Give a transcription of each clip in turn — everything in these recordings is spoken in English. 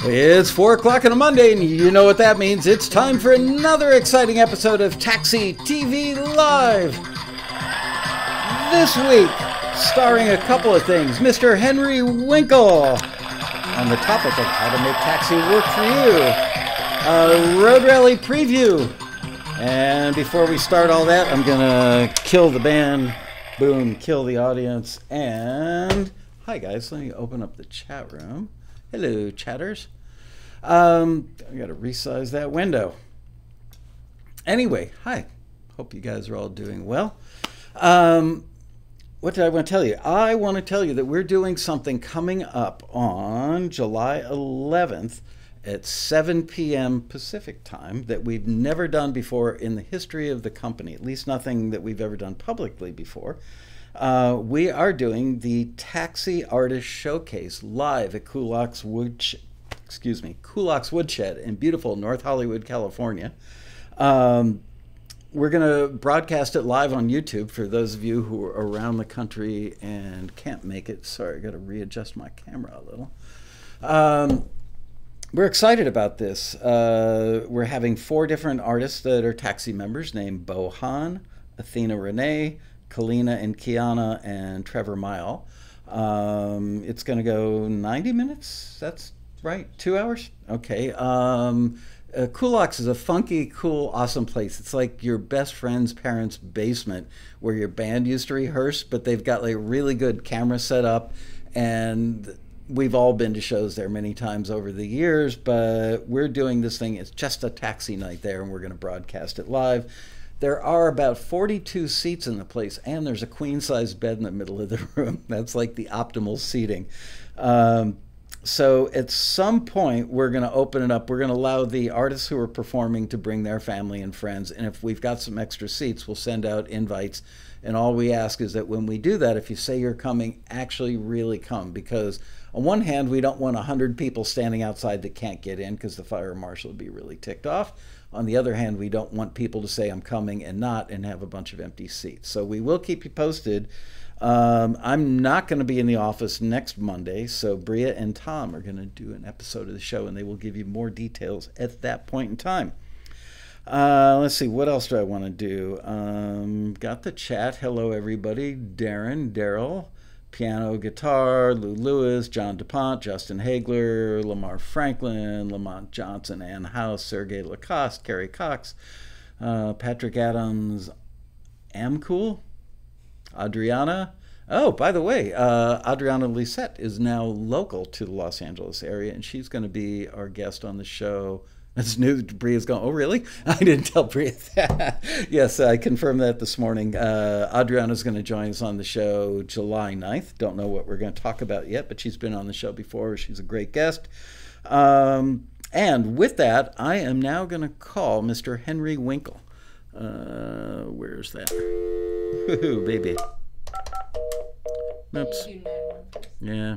It's 4 o'clock on a Monday, and you know what that means. It's time for another exciting episode of Taxi TV Live. This week, starring a couple of things, Mr. Henry Winkle on the topic of how to make taxi work for you, a road rally preview, and before we start all that, I'm gonna kill the band, boom, kill the audience, and hi guys, let me open up the chat room. Hello, chatters. I gotta resize that window. Anyway, hi. Hope you guys are all doing well. What did I want to tell you? I want to tell you that we're doing something coming up on July 11th at 7 p.m. Pacific time that we've never done before in the history of the company, at least nothing that we've ever done publicly before. We are doing the Taxi Artist Showcase live at Kulak's Woodshed in beautiful North Hollywood, California. We're going to broadcast it live on YouTube for those of you who are around the country and can't make it. Sorry, I got to readjust my camera a little. We're excited about this. We're having 4 different artists that are taxi members named Bo Han, Athena Renee, Kalina and Kiana, and Trevor Mile. It's going to go 90 minutes. That's right. 2 hours? Okay. Kulak's is a funky, cool, awesome place. It's like your best friend's parents' basement where your band used to rehearse, but they've got like really good camera set up, and we've all been to shows there many times over the years, but we're doing this thing. It's just a taxi night there, and we're going to broadcast it live. There are about 42 seats in the place, and there's a queen-size bed in the middle of the room. That's like the optimal seating. So at some point, we're going to open it up. We're going to allow the artists who are performing to bring their family and friends, and if we've got some extra seats, we'll send out invites. And all we ask is that when we do that, if you say you're coming, actually really come, because on one hand, we don't want 100 people standing outside that can't get in because the fire marshal would be really ticked off. On the other hand, we don't want people to say I'm coming and not and have a bunch of empty seats. So we will keep you posted. I'm not going to be in the office next Monday, so Bria and Tom are going to do an episode of the show, and they will give you more details at that point in time. Let's see, what else do I want to do? Got the chat. Hello, everybody. Darren, Daryl, piano, guitar, Lou Lewis, John DuPont, Justin Hagler, Lamar Franklin, Lamont Johnson, Ann House, Sergey Lacoste, Kerry Cox, Patrick Adams, Amcool, Adriana. Oh, by the way, Adriana Lisette is now local to the Los Angeles area, and she's going to be our guest on the show. That's new. Bria's going, oh, really? I didn't tell Bria that. Yes, I confirmed that this morning. Adriana's going to join us on the show July 9th. Don't know what we're going to talk about yet, but she's been on the show before. She's a great guest. And with that, I am now going to call Mr. Henry Winkle. Where's that? Woohoo, baby. Oops. Yeah.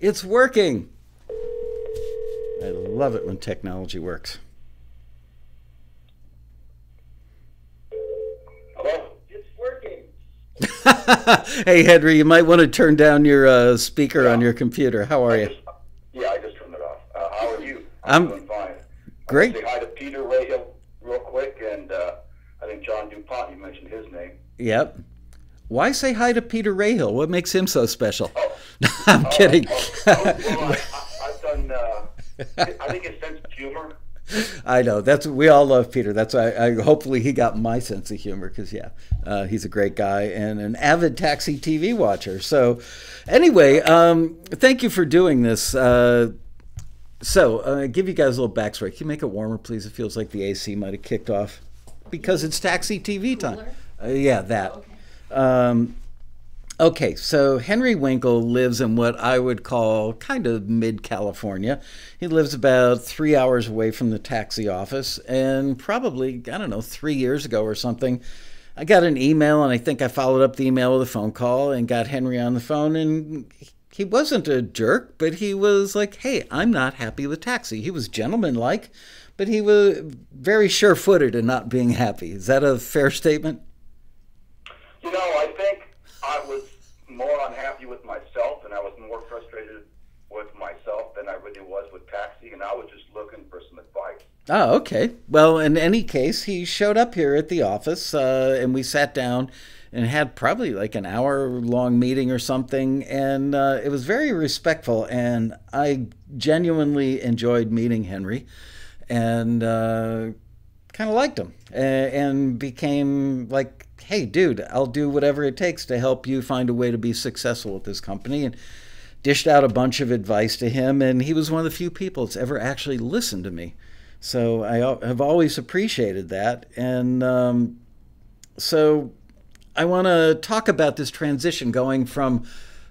It's working. I love it when technology works. Hello? It's working. Hey, Henry, you might want to turn down your speaker on your computer. How are you? I just turned it off. How are you? I'm doing fine. great. Say hi to Peter Rahill real quick, and I think John DuPont, you mentioned his name. Yep. Why say hi to Peter Rahill? What makes him so special? Oh. I'm kidding. I've done, I think his sense of humor. I know. We all love Peter. That's why hopefully he got my sense of humor, because he's a great guy and an avid taxi TV watcher. So anyway, thank you for doing this. Give you guys a little backstory. Can you make it warmer, please? It feels like the AC might have kicked off because it's taxi TV time. Yeah, that. Oh, okay. Okay, so Henry Winkle lives in what I would call kind of mid-California. He lives about 3 hours away from the taxi office, and probably, I don't know, 3 years ago or something, I got an email, and I think I followed up the email with a phone call and got Henry on the phone, and he wasn't a jerk, but he was like, hey, I'm not happy with Taxi. He was gentlemanlike, but he was very sure-footed in not being happy. Is that a fair statement? You know, I think I was more unhappy with myself, and I was more frustrated with myself than I really was with Taxi, and I was just looking for some advice. Oh, okay. Well, in any case, he showed up here at the office, and we sat down and had probably like an hour-long meeting or something, and it was very respectful, and I genuinely enjoyed meeting Henry, and kind of liked him, and became like, hey, dude, I'll do whatever it takes to help you find a way to be successful with this company, and dished out a bunch of advice to him, and he was one of the few people that's ever actually listened to me. So I have always appreciated that. And so I want to talk about this transition going from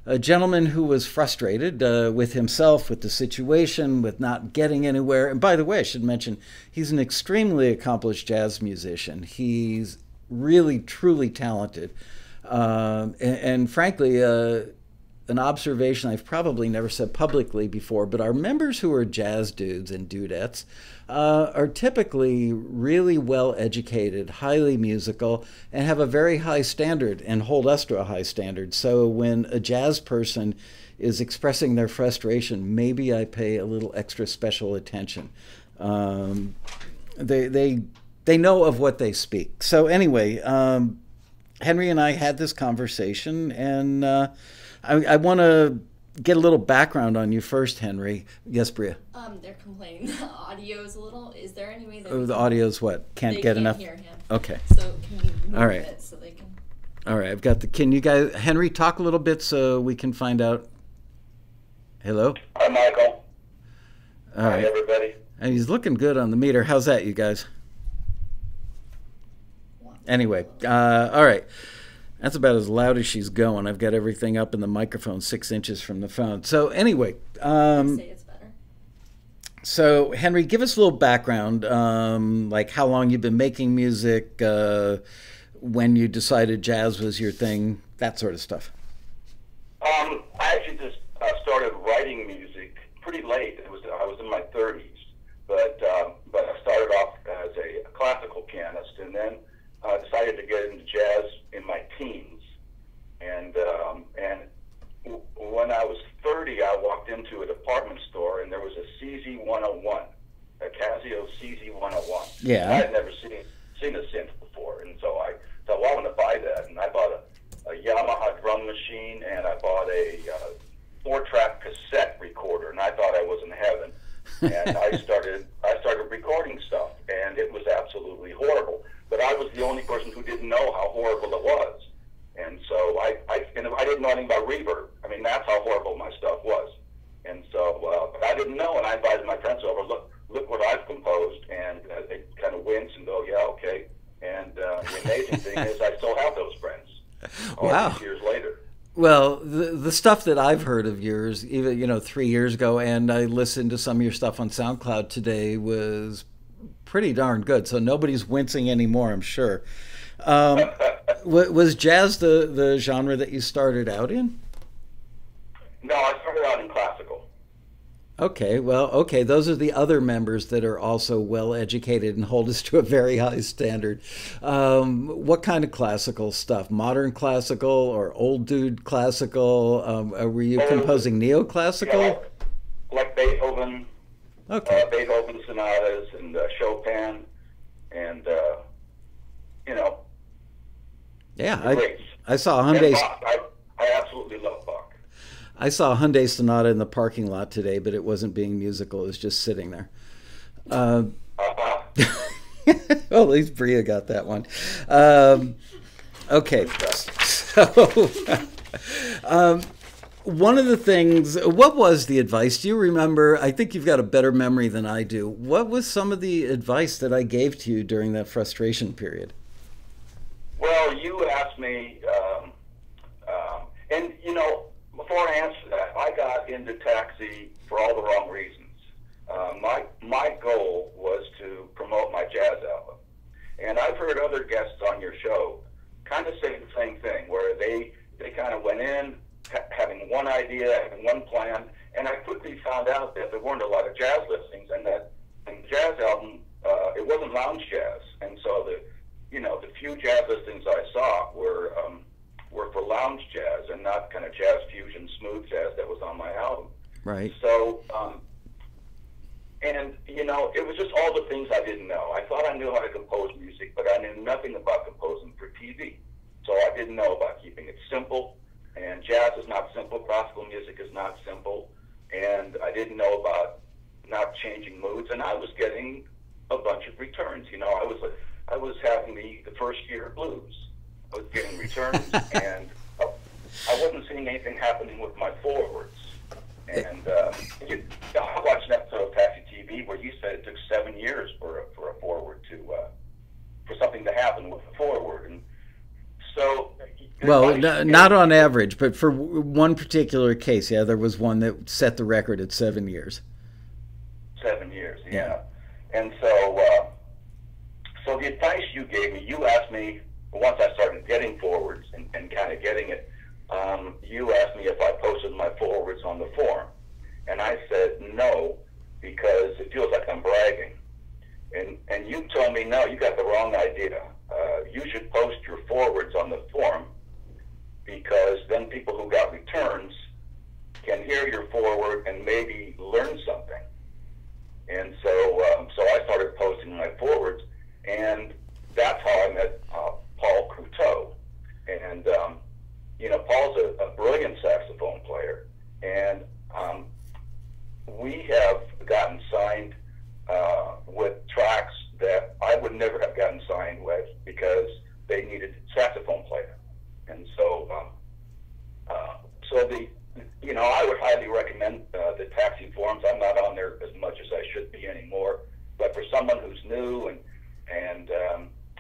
a gentleman who was frustrated with himself, with the situation, with not getting anywhere. And by the way, I should mention, he's an extremely accomplished jazz musician. He's really, truly talented. And frankly, an observation I've probably never said publicly before, but our members who are jazz dudes and dudettes are typically really well educated, highly musical, and have a very high standard and hold us to a high standard. So when a jazz person is expressing their frustration, maybe I pay a little extra special attention. They know of what they speak. So anyway, Henry and I had this conversation, and I want to get a little background on you first, Henry. Yes, Bria? They're complaining the audio is a little... Is there any way that... Oh, the audio's what? Can't get enough? They can't hear him. Okay. So can you move All right. it so they can... All right, I've got the... Can you guys... Henry, talk a little bit so we can find out... Hello? Hi, Michael. All right. Hi, everybody. And he's looking good on the meter. How's that, you guys? Anyway, all right. That's about as loud as she's going. I've got everything up in the microphone 6 inches from the phone. So anyway, say it's better. So Henry, give us a little background, like how long you've been making music, when you decided jazz was your thing, that sort of stuff. I actually just started writing music pretty late. I was in my 30s, but I started off as a classical pianist, and then decided to get into jazz in my teens. And when I was 30, I walked into a department store, and there was a CZ101, a Casio CZ101. Yeah. I had never seen a synth before, and so I thought, well, I'm going to buy that. And I bought a Yamaha drum machine, and I bought a 4-track cassette recorder, and I thought I was in heaven. And I started recording stuff, and it was absolutely horrible. But I was the only person who didn't know how horrible it was. And so I didn't know anything about reverb. I mean, that's how horrible my stuff was. And so but I didn't know, and I invited my friends over, look what I've composed, and they kind of wince and go, yeah, okay. And the amazing thing is I still have those friends all these years later. Well, the stuff that I've heard of yours, even 3 years ago, and I listened to some of your stuff on SoundCloud today, was pretty darn good. So nobody's wincing anymore, I'm sure. Was jazz the genre that you started out in? No, I started out in classical. Okay, well, okay, those are the other members that are also well educated and hold us to a very high standard. What kind of classical stuff? Modern classical or old dude classical? Were you composing neoclassical? Yeah, like Beethoven. Okay. Beethoven sonatas and Chopin, and Yeah, greats. I saw And Hyundai. Bach. I absolutely love Bach. I saw a Hyundai Sonata in the parking lot today, but it wasn't being musical. It was just sitting there. Well, at least Bria got that one. Okay. So, one of the things, what was the advice? Do you remember? I think you've got a better memory than I do. What was some of the advice that I gave to you during that frustration period? Well, you asked me, and before I answer that, I got into Taxi for all the wrong reasons. My goal was to promote my jazz album, and I've heard other guests on your show kind of say the same thing, where they kind of went in, having one idea and one plan, and I quickly found out that there weren't a lot of jazz listings, and that the jazz album, it wasn't lounge jazz, and so the few jazz listings I saw were for lounge jazz and not kind of jazz fusion, smooth jazz that was on my album. Right. So, and it was just all the things I didn't know. I thought I knew how to compose music, but I knew nothing about composing for TV. So I didn't know about keeping it simple, and jazz is not simple, classical music is not simple, and I didn't know about not changing moods, and I was getting a bunch of returns. I was having the first year blues. I was getting returns, and I wasn't seeing anything happening with my forwards. And I watched an episode of Taxi TV where you said it took 7 years for a forward for something to happen with a forward, and so. Well, not on average, but for one particular case, yeah, there was one that set the record at 7 years. 7 years, yeah. And so, so the advice you gave me, you asked me, once I started getting forwards and kind of getting it, you asked me if I posted my forwards on the forum. And I said no, because it feels like I'm bragging. And you told me, no, you got the wrong idea. You should post your forwards on the forum, because then people who got returns can hear your forward and maybe learn something. And so, so I started posting my forwards, and that's how I met Paul Couteau. And Paul's a brilliant saxophone player, and we have gotten signed with tracks that I would never have gotten signed with because they needed a saxophone player. And so, I would highly recommend the Taxi forums. I'm not on there as much as I should be anymore, but for someone who's new and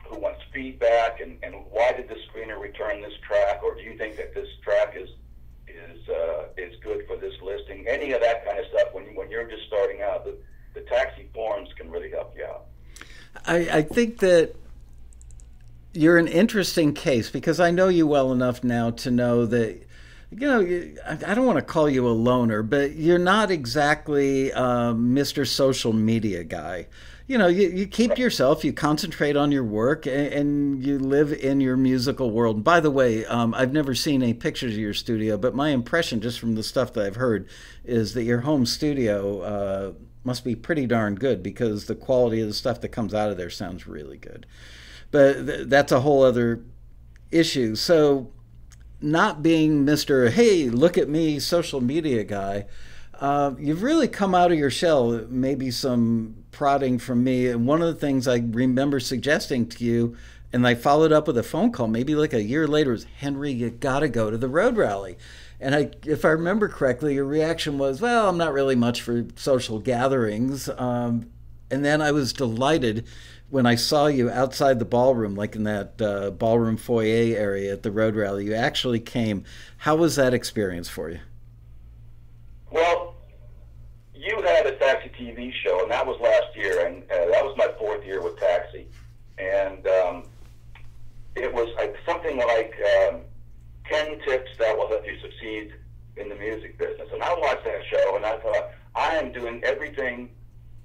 who wants feedback, and why did the screener return this track, or do you think that this track is good for this listing? Any of that kind of stuff. When you're just starting out, the Taxi forums can really help you out. I think that you're an interesting case, because I know you well enough now to know that, I don't want to call you a loner, but you're not exactly Mr. Social Media guy. You keep to yourself, you concentrate on your work, and you live in your musical world. And by the way, I've never seen any pictures of your studio, but my impression, just from the stuff that I've heard, is that your home studio must be pretty darn good, because the quality of the stuff that comes out of there sounds really good. But that's a whole other issue. So, not being Mr. Hey, look at me, social media guy, you've really come out of your shell. Maybe some prodding from me. And one of the things I remember suggesting to you, and I followed up with a phone call maybe like a year later, was, Henry, you got to go to the road rally. And if I remember correctly, your reaction was, well, I'm not really much for social gatherings. And then I was delighted when I saw you outside the ballroom, like in that ballroom foyer area at the road rally. You actually came. How was that experience for you? Well, you had a Taxi TV show, and that was last year, and that was my 4th year with Taxi. And it was something like 10 tips that will help you succeed in the music business. And I watched that show, and I thought, I am doing everything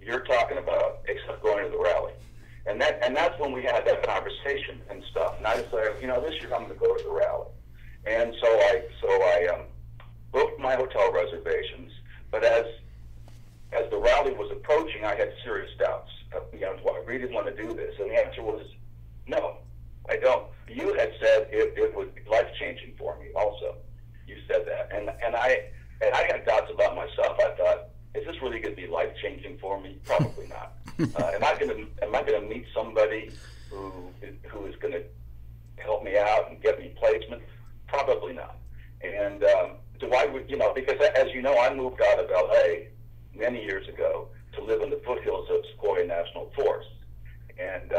you're talking about except going to the rally. And that's when we had that conversation and stuff. And I decided, this year I'm going to go to the rally. And so I booked my hotel reservations. But as the rally was approaching, I had serious doubts. Do I really want to do this? And the answer was no, I don't. You had said it would be life-changing for me. Also, you said that, and I had doubts about myself. I thought, is this really going to be life-changing for me? Probably not. Am I going to meet somebody who is going to help me out and get me placement? Probably not. And because as you know, I moved out of LA many years ago to live in the foothills of Sequoia National Forest. And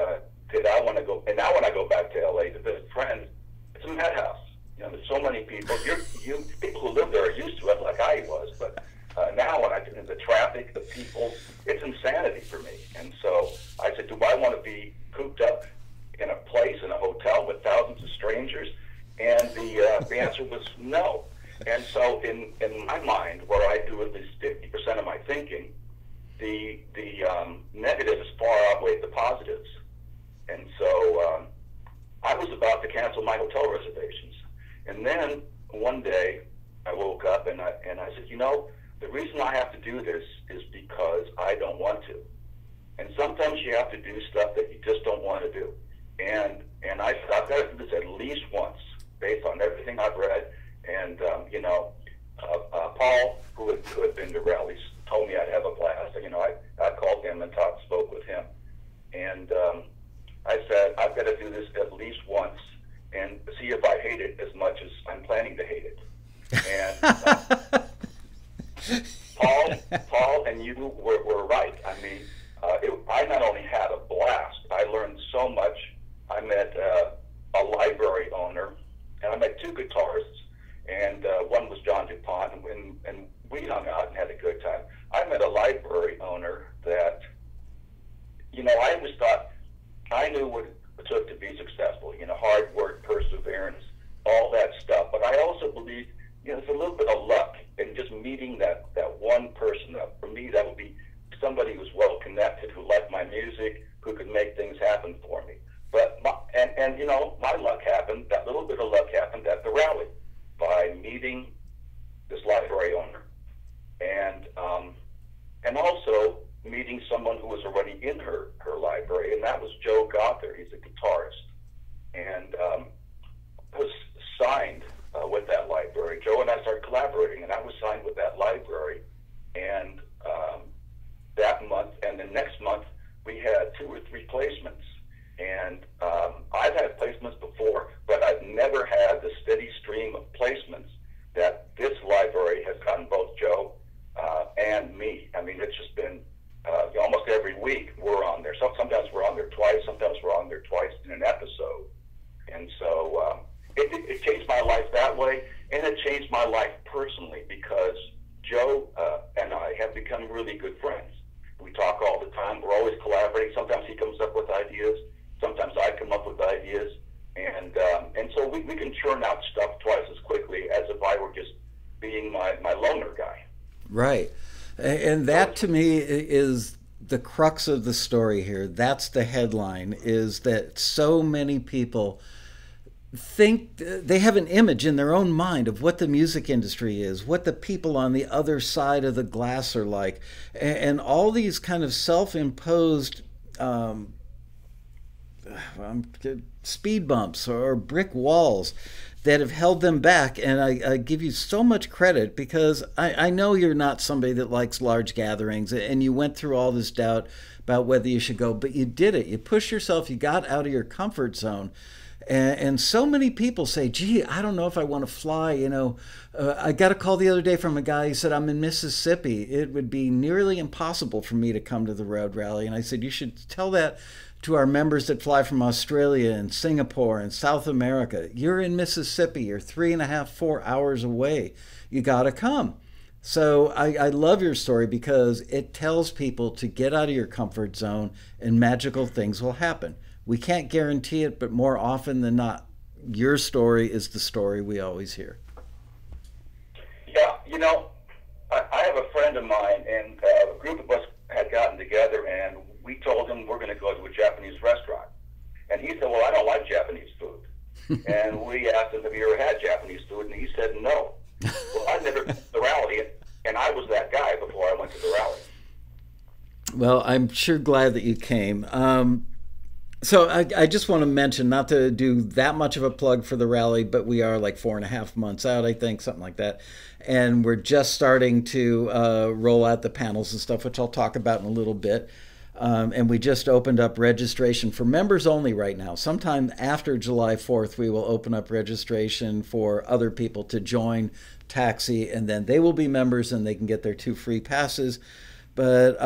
did I want to go? And now when I go back to LA to visit friends, it's a madhouse. There's so many people. People who live there are used to it, like I was. But now when I get into the traffic, the people, it's insanity for me. And so I said, do I want to be cooped up in a place, in a hotel with thousands of strangers? And the answer was no. And my mind, where I do at least 50% of my thinking, the negatives far outweigh the positives. And so I was about to cancel my hotel reservations. And then one day I woke up and I said, you know, the reason I have to do this is because I don't want to. And sometimes you have to do stuff that you just don't want to do. And I said, I've got to do this at least once, based on everything I've read. And, you know, Paul, who had been to rallies, told me I'd have a blast. You know, I called him and spoke with him. And I said, I've got to do this at least once and see if I hate it as much as I'm planning to hate it. And Paul and you were right. I mean, I not only had a blast, I learned so much. I met a library owner, and I met two guitarists, and one was John DuPont, and we hung out and had a good time. I met a library owner that, you know, I always thought I knew what it took to be successful, you know, hard work, perseverance, all that stuff. But I also believe, you know, there's a little bit of luck in just meeting that one person. For me, that would be somebody who's well connected, who liked my music, who could make things happen for me. But and you know, my luck happened. That little bit of luck happened at the rally by meeting this library owner, and also meeting someone who was already in her library, and that was Joe Gother. He's a guitarist, and was signed with that library. Joe and I started collaborating, and I was signed with that library. And that month and the next month, we had 2 or 3 placements. And I've had placements before, but I've never had the steady stream of placements that this library has gotten, both Joe and me. I mean, it's just been almost every week we're on there. Sometimes we're on there twice, sometimes we're on there twice in an episode. And so it changed my life that way, and it changed my life personally because Joe and I have become really good friends. We talk all the time. We're always collaborating. Sometimes he comes up with ideas. Sometimes I come up with ideas. And so we can churn out stuff twice as quickly as if I were just being my loner guy. Right. And that to me is the crux of the story here. That's the headline, is that so many people think they have an image in their own mind of what the music industry is, what the people on the other side of the glass are like, and all these kind of self-imposed speed bumps or brick walls that have held them back. And I give you so much credit because I know you're not somebody that likes large gatherings, and you went through all this doubt about whether you should go, but you did it. You pushed yourself, you got out of your comfort zone. And so many people say, gee, I don't know if I want to fly. You know, I got a call the other day from a guy who said, I'm in Mississippi. It would be nearly impossible for me to come to the road rally. And I said, you should tell that to our members that fly from Australia and Singapore and South America. You're in Mississippi. You're 3.5, 4 hours away. You got to come. So I love your story because it tells people to get out of your comfort zone and magical things will happen. We can't guarantee it, but more often than not, your story is the story we always hear. Yeah, you know, I have a friend of mine, and a group of us had gotten together, and we told him we're going to go to a Japanese restaurant. And he said, well, I don't like Japanese food. And we asked him, have you ever had Japanese food? And he said, no. Well, I'd never been to the rally, and I was that guy before I went to the rally. Well, I'm sure glad that you came. So I just want to mention, not to do that much of a plug for the rally, but we are like 4.5 months out, I think, something like that. And we're just starting to roll out the panels and stuff, which I'll talk about in a little bit. And we just opened up registration for members only right now. Sometime after July 4th, we will open up registration for other people to join Taxi, and then they will be members and they can get their 2 free passes. But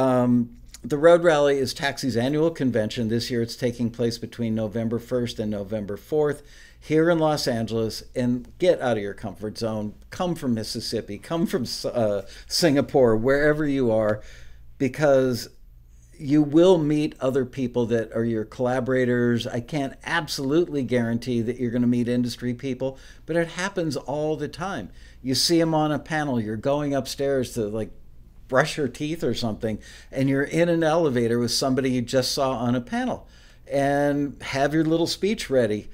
the Road Rally is Taxi's annual convention. This year it's taking place between November 1st and November 4th here in Los Angeles. And get out of your comfort zone. Come from Mississippi. Come from Singapore, wherever you are, because you will meet other people that are your collaborators. I can't absolutely guarantee that you're going to meet industry people, but it happens all the time. You see them on a panel, you're going upstairs to like brush your teeth or something, and you're in an elevator with somebody you just saw on a panel, and have your little speech ready.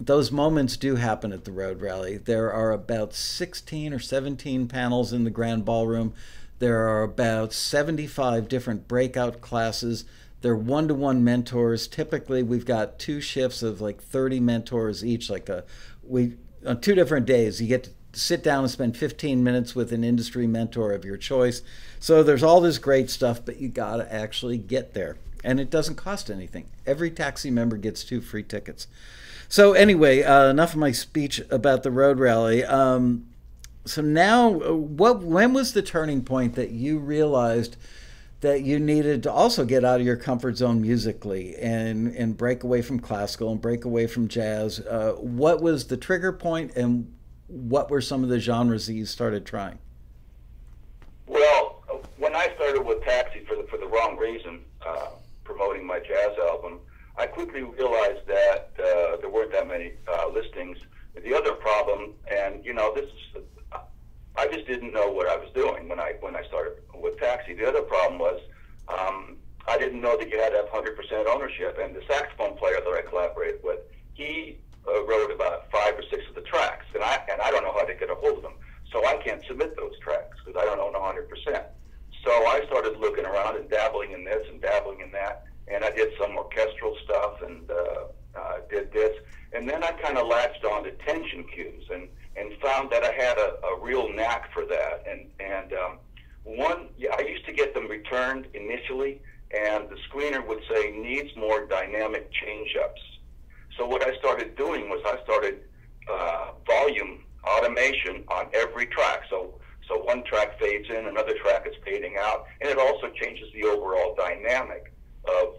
Those moments do happen at the Road Rally. There are about 16 or 17 panels in the Grand Ballroom. There are about 75 different breakout classes. They're one-to-one mentors. Typically, we've got 2 shifts of like 30 mentors each. On 2 different days, you get to sit down and spend 15 minutes with an industry mentor of your choice. So there's all this great stuff, but you got to actually get there. And it doesn't cost anything. Every taxi member gets 2 free tickets. So anyway, enough of my speech about the Road Rally. So now, when was the turning point that you realized that you needed to also get out of your comfort zone musically and break away from classical and break away from jazz? What was the trigger point, and what were some of the genres that you started trying? Well, when I started with Taxi for the wrong reason, promoting my jazz album, I quickly realized that there weren't that many listings. The other problem, and I just didn't know what I was doing when I started with Taxi. The other problem was I didn't know that you had to have 100% ownership. And the saxophone player that I collaborated with, he wrote about 5 or 6 of the tracks, and I don't know how to get a hold of them. So I can't submit those tracks because I don't own 100%. So I started looking around and dabbling in this and dabbling in that, and I did some orchestral stuff and did this. And then I kind of latched on to tension cues and found that I had a real knack for that. I used to get them returned initially, and the screener would say, needs more dynamic change-ups. So what I started doing was I started volume automation on every track. So one track fades in, another track is fading out, and it also changes the overall dynamic of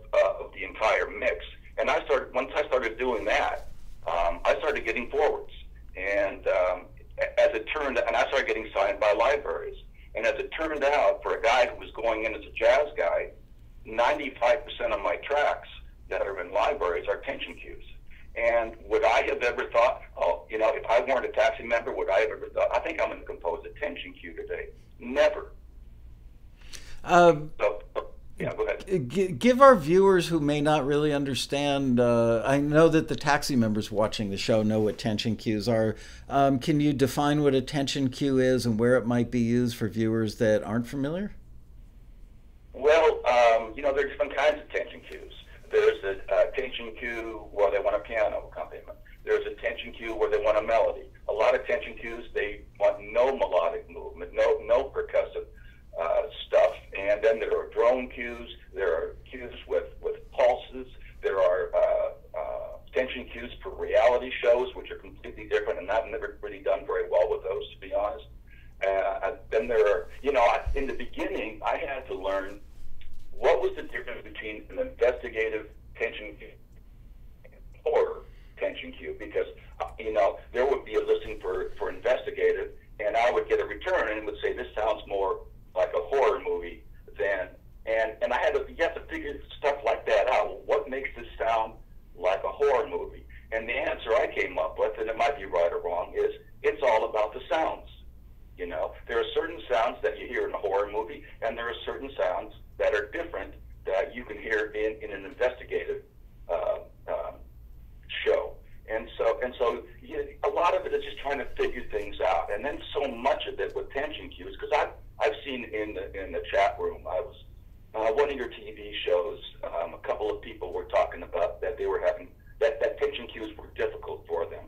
the entire mix. And once I started doing that, I started getting forwards. And I started getting signed by libraries. And as it turned out, for a guy who was going in as a jazz guy, 95% of my tracks that are in libraries are tension cues. And would I have ever thought, if I weren't a Taxi member, would I have ever thought, I think I'm going to compose a tension cue today? Never. Yeah, go ahead. Give our viewers who may not really understand, I know that the Taxi members watching the show know what tension cues are. Can you define what a tension cue is and where it might be used for viewers that aren't familiar? Well, there are different kinds of tension cues. There's a tension cue where they want a piano accompaniment. There's a tension cue where they want a melody. A lot of tension cues, they want no melodic movement, no percussive stuff. And then there are drone cues. There are cues with pulses. There are tension cues for reality shows, which are completely different, and I've never really done very well with those, to be honest. Then there are, in the beginning, I had to learn what was the difference between an investigative tension cue and horror tension cue, because, there would be a listing for investigative, and I would get a return, and it would say, this sounds more like a horror movie than, and you have to figure stuff like that out. What makes this sound like a horror movie? And the answer I came up with, and it might be right or wrong, is it's all about the sounds. There are certain sounds that you hear in a horror movie, and there are certain sounds that are different that you can hear in an investigative show. And so a lot of it is just trying to figure things out. And then so much of it with tension cues, because I've seen in the chat room, I was one of your TV shows, a couple of people were talking about that they were having, that tension cues were difficult for them.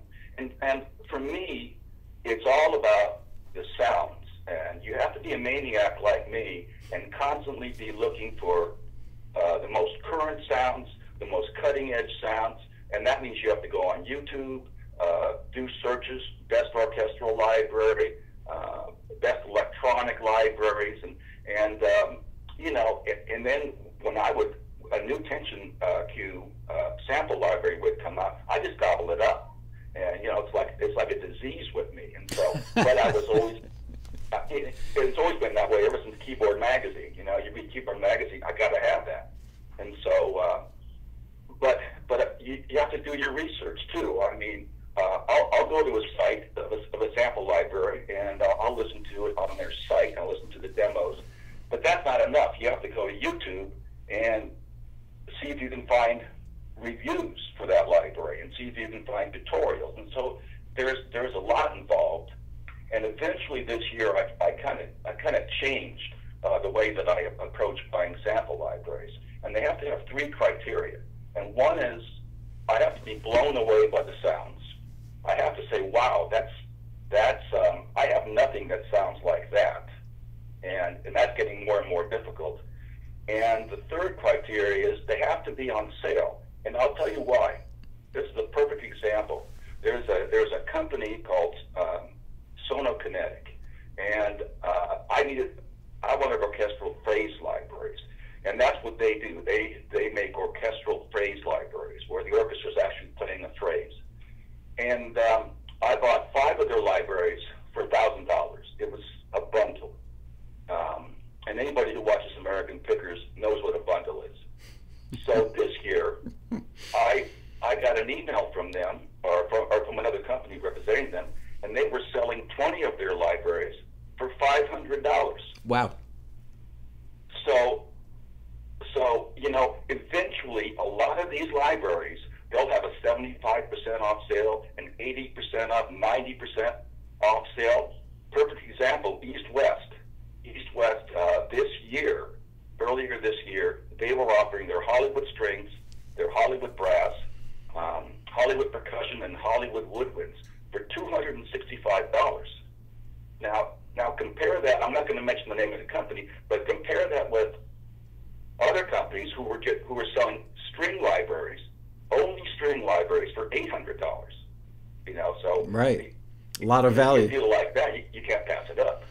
And for me, it's all about the sounds. And you have to be a maniac like me and constantly be looking for the most current sounds, the most cutting edge sounds. And that means you have to go on YouTube, do searches, best orchestral library, best electronic libraries, and then when a new tension cue sample library would come out, I just gobble it up, and it's like a disease with me. And so, but I was always, it's always been that way ever since Keyboard Magazine. You know, you read Keyboard Magazine, I got to have that. And so, but you have to do your research too. I mean, I'll go to a site of a sample library, and I'll listen to it on their site. I'll listen to the demos. But that's not enough. You have to go to YouTube and see if you can find reviews for that library and see if you can find tutorials. And so there's a lot involved. And eventually this year, I kind of changed the way that I approach buying sample libraries. And they have to have 3 criteria. And one is I have to be blown away by the sounds. I have to say, wow, that's I have nothing that sounds like that. And that's getting more and more difficult. And the third criteria is they have to be on sale. And I'll tell you why. This is a perfect example. There's a company called Sonokinetic, and I wanted orchestral phrase libraries, and that's what they do. They make orchestral phrase libraries where the orchestra is actually playing a phrase. And I bought 5 of their libraries for $1,000. It was a bundle. And anybody who watches American Pickers knows what a bundle is. So this year, I got an email from them, or from another company representing them, and they were selling 20 of their libraries for $500. Wow. So you know, eventually, a lot of these libraries, they'll have a 75% off sale, an 80% off, 90% off sale. Perfect example, East-West. East-West, earlier this year, they were offering their Hollywood strings, their Hollywood brass, Hollywood percussion, and Hollywood woodwinds for $265. Now compare that. I'm not going to mention the name of the company, but compare that with other companies who were selling string libraries, only string libraries for $800. You know, so right, a lot of value. If you feel like that, you can't pass it up.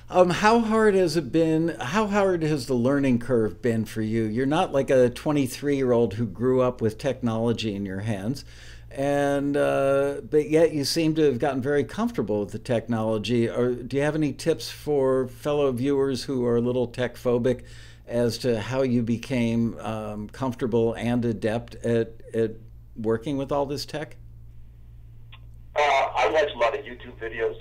How hard has it been? How hard has the learning curve been for you? You're not like a 23-year-old who grew up with technology in your hands, and but yet you seem to have gotten very comfortable with the technology. Or do you have any tips for fellow viewers who are a little tech phobic as to how you became comfortable and adept at working with all this tech? I watch a lot of YouTube videos.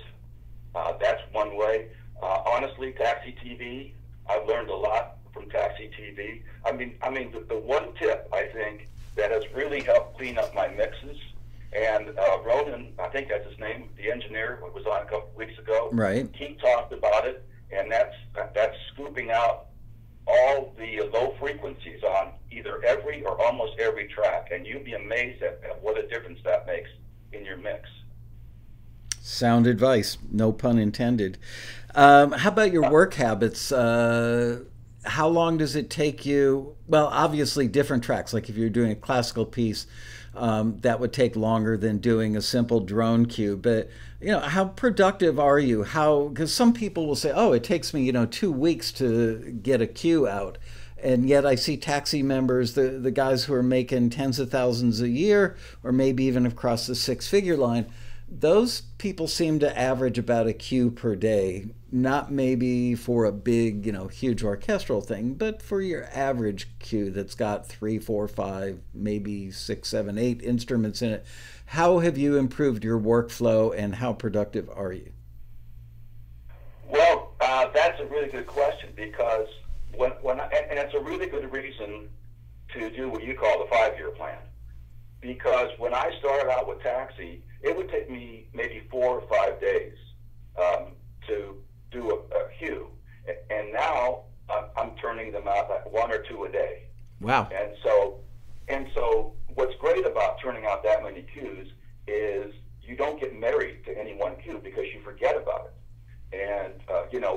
That's one way. Honestly, Taxi TV, I've learned a lot from Taxi TV. I mean, the one tip I think that has really helped clean up my mixes, and Ronan, I think that's his name, the engineer, who was on a couple weeks ago. Right. He talked about it, and that's scooping out all the low frequencies on either every or almost every track, and you'd be amazed at what a difference that makes in your mix. Sound advice, no pun intended. How about your work habits? How long does it take you? Well, obviously different tracks. Like if you're doing a classical piece, that would take longer than doing a simple drone cue. But you know, how productive are you? Because some people will say, "Oh, it takes me 2 weeks to get a cue out," and yet I see Taxi members, the guys who are making tens of thousands a year, or maybe even have crossed the 6-figure line. Those people seem to average about a cue per day, not maybe for a big, huge orchestral thing, but for your average cue that's got 3, 4, 5, maybe 6, 7, 8 instruments in it. How have you improved your workflow, and how productive are you? Well, that's a really good question, because and it's a really good reason to do what you call the 5-year plan. Because when I started out with Taxi, it would take me maybe 4 or 5 days to do a cue, and now I'm turning them out like 1 or 2 a day. Wow! And so what's great about turning out that many cues is you don't get married to any one cue because you forget about it. And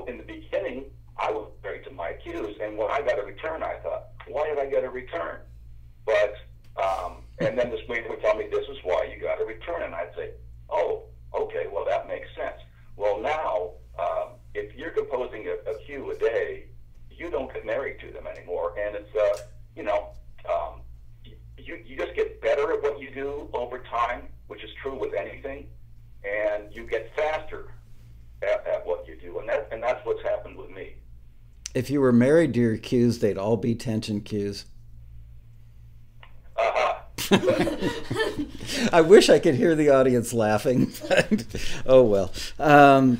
in the beginning, I was married to my cues, and when I got a return, I thought, why did I get a return? But and then this waiter would tell me, this is why you got a return. And I'd say, oh, okay, well, that makes sense. Well, now, if you're composing a cue a day, you don't get married to them anymore. And it's, you just get better at what you do over time, which is true with anything. And you get faster at what you do. And and that's what's happened with me. If you were married to your cues, they'd all be tension cues. I wish I could hear the audience laughing. Oh, well. And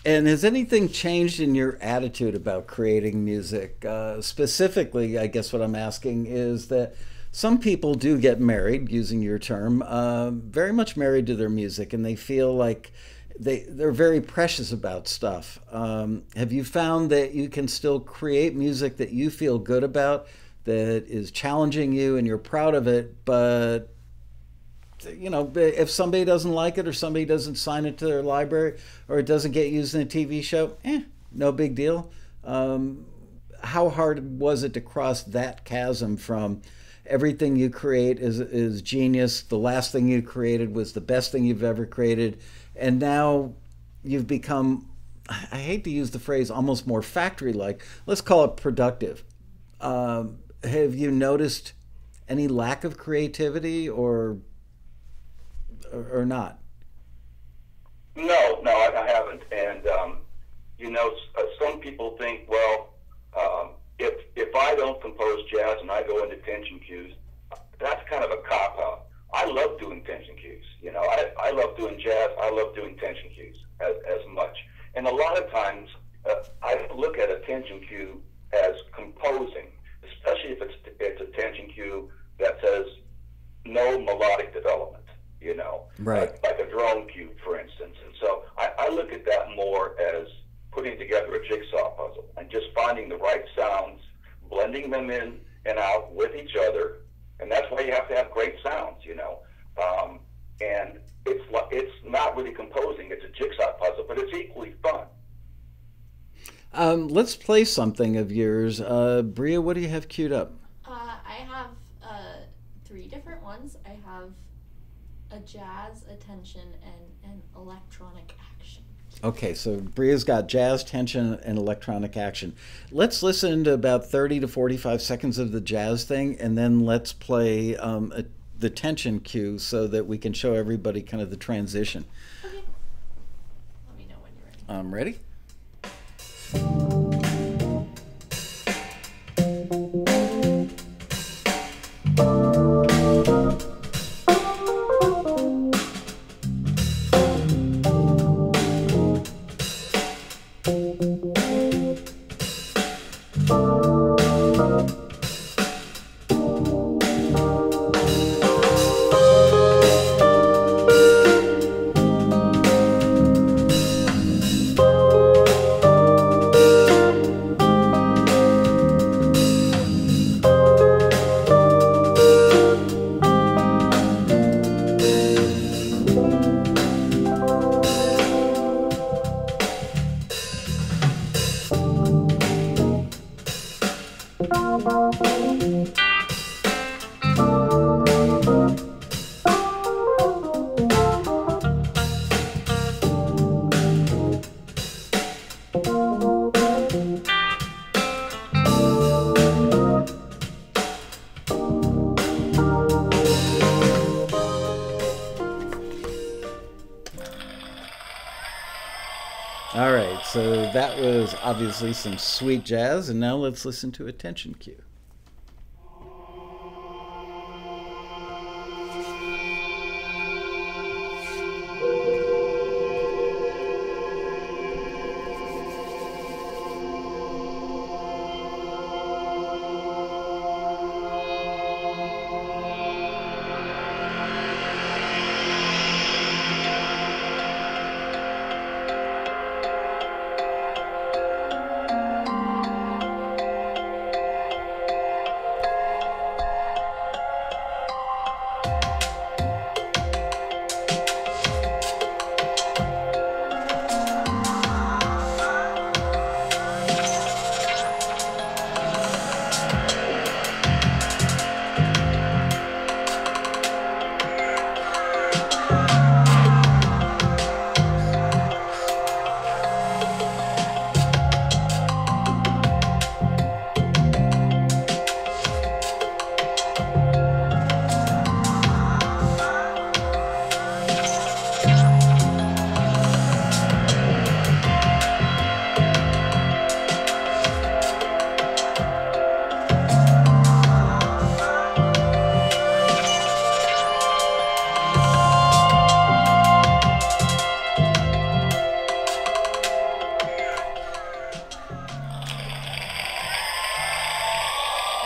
has anything changed in your attitude about creating music? Specifically, I guess what I'm asking is that some people do get married, using your term, very much married to their music, and they feel like they're very precious about stuff. Have you found that you can still create music that you feel good about, that is challenging you and you're proud of it, but you know, if somebody doesn't like it or somebody doesn't sign it to their library or it doesn't get used in a TV show, no big deal. How hard was it to cross that chasm from everything you create is genius, the last thing you created was the best thing you've ever created, and now you've become, I hate to use the phrase, almost more factory-like, let's call it productive. Have you noticed any lack of creativity or not? No, I haven't. And you know, some people think, well, if I don't compose jazz and I go into tension cues, that's kind of a cop out. I love doing tension cues. You know, I love doing jazz. I love doing tension cues as much. And a lot of times, I look at a tension cue as composing, especially if it's a tension cue that says no melodic development, you know, right? Like a drone cue, for instance. And so I look at that more as putting together a jigsaw puzzle and just finding the right sounds, blending them in and out with each other. And that's why you have to have great sounds, you know. And it's not really composing, it's a jigsaw puzzle, but it's equally fun. Let's play something of yours. Bria, what do you have queued up? I have 3 different ones. I have a jazz, a tension, and an electronic action. Okay, so Bria's got jazz, tension, and electronic action. Let's listen to about 30 to 45 seconds of the jazz thing, and then let's play the tension cue so that we can show everybody kind of the transition. Okay. Let me know when you're ready. I'm ready. All right, so that was obviously some sweet jazz, and now let's listen to a tension cue.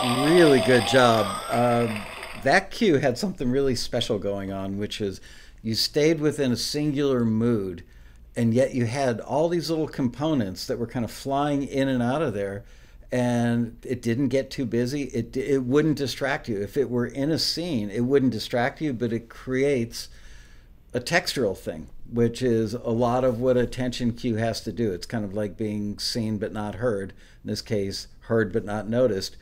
Really good job. That cue had something really special going on, which is you stayed within a singular mood, and yet you had all these little components that were kind of flying in and out of there, and it didn't get too busy. It wouldn't distract you. If it were in a scene, it wouldn't distract you, but it creates a textural thing, which is a lot of what a tension cue has to do. It's kind of like being seen but not heard. In this case, heard but not noticed.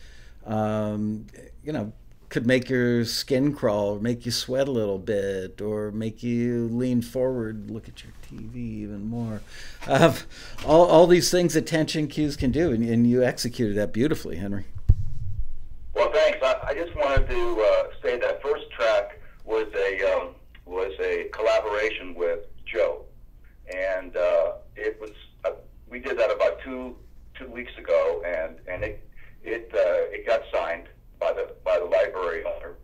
You know, could make your skin crawl, make you sweat a little bit, or make you lean forward, look at your TV even more. All these things that tension cues can do, and you executed that beautifully, Henry. Well, thanks. I just wanted to say that first track was a collaboration with Joe, and it was we did that about two weeks ago, and it got signed by the library owner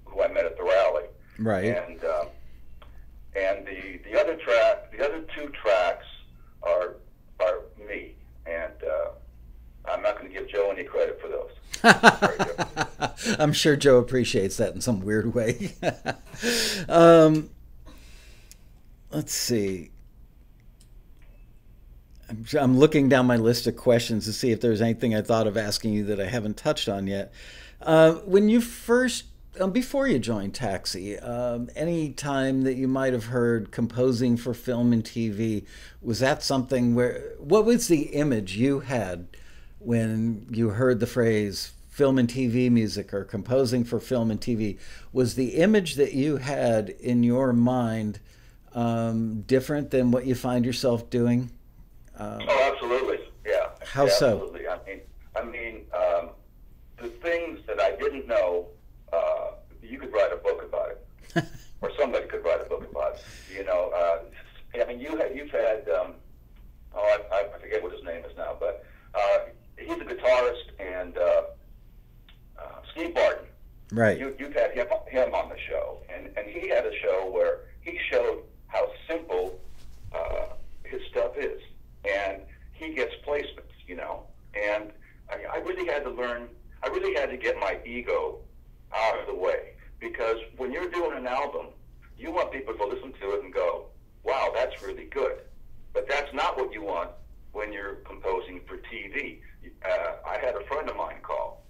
who I met at the rally. Right. And the other two tracks are me, and I'm not going to give Joe any credit for those. I'm sure Joe appreciates that in some weird way. Let's see. I'm looking down my list of questions to see if there's anything I thought of asking you that I haven't touched on yet. When you first, before you joined Taxi, any time that you might have heard composing for film and TV, was that something what was the image you had when you heard the phrase film and TV music or composing for film and TV? Was the image that you had in your mind different than what you find yourself doing? Oh, absolutely. Yeah. How yeah, so? Absolutely. I mean, the things that I didn't know, you could write a book about it, or somebody could write a book about it. You know, I mean, you've had, I forget what his name is now, but he's a guitarist, and Steve Barton. Right. You've had him on the show, and he had a show where he showed how simple his stuff is. And he gets placements, you know. And I really had to learn, I really had to get my ego out of the way. Because when you're doing an album, you want people to listen to it and go, wow, that's really good. But that's not what you want when you're composing for TV. I had a friend of mine call,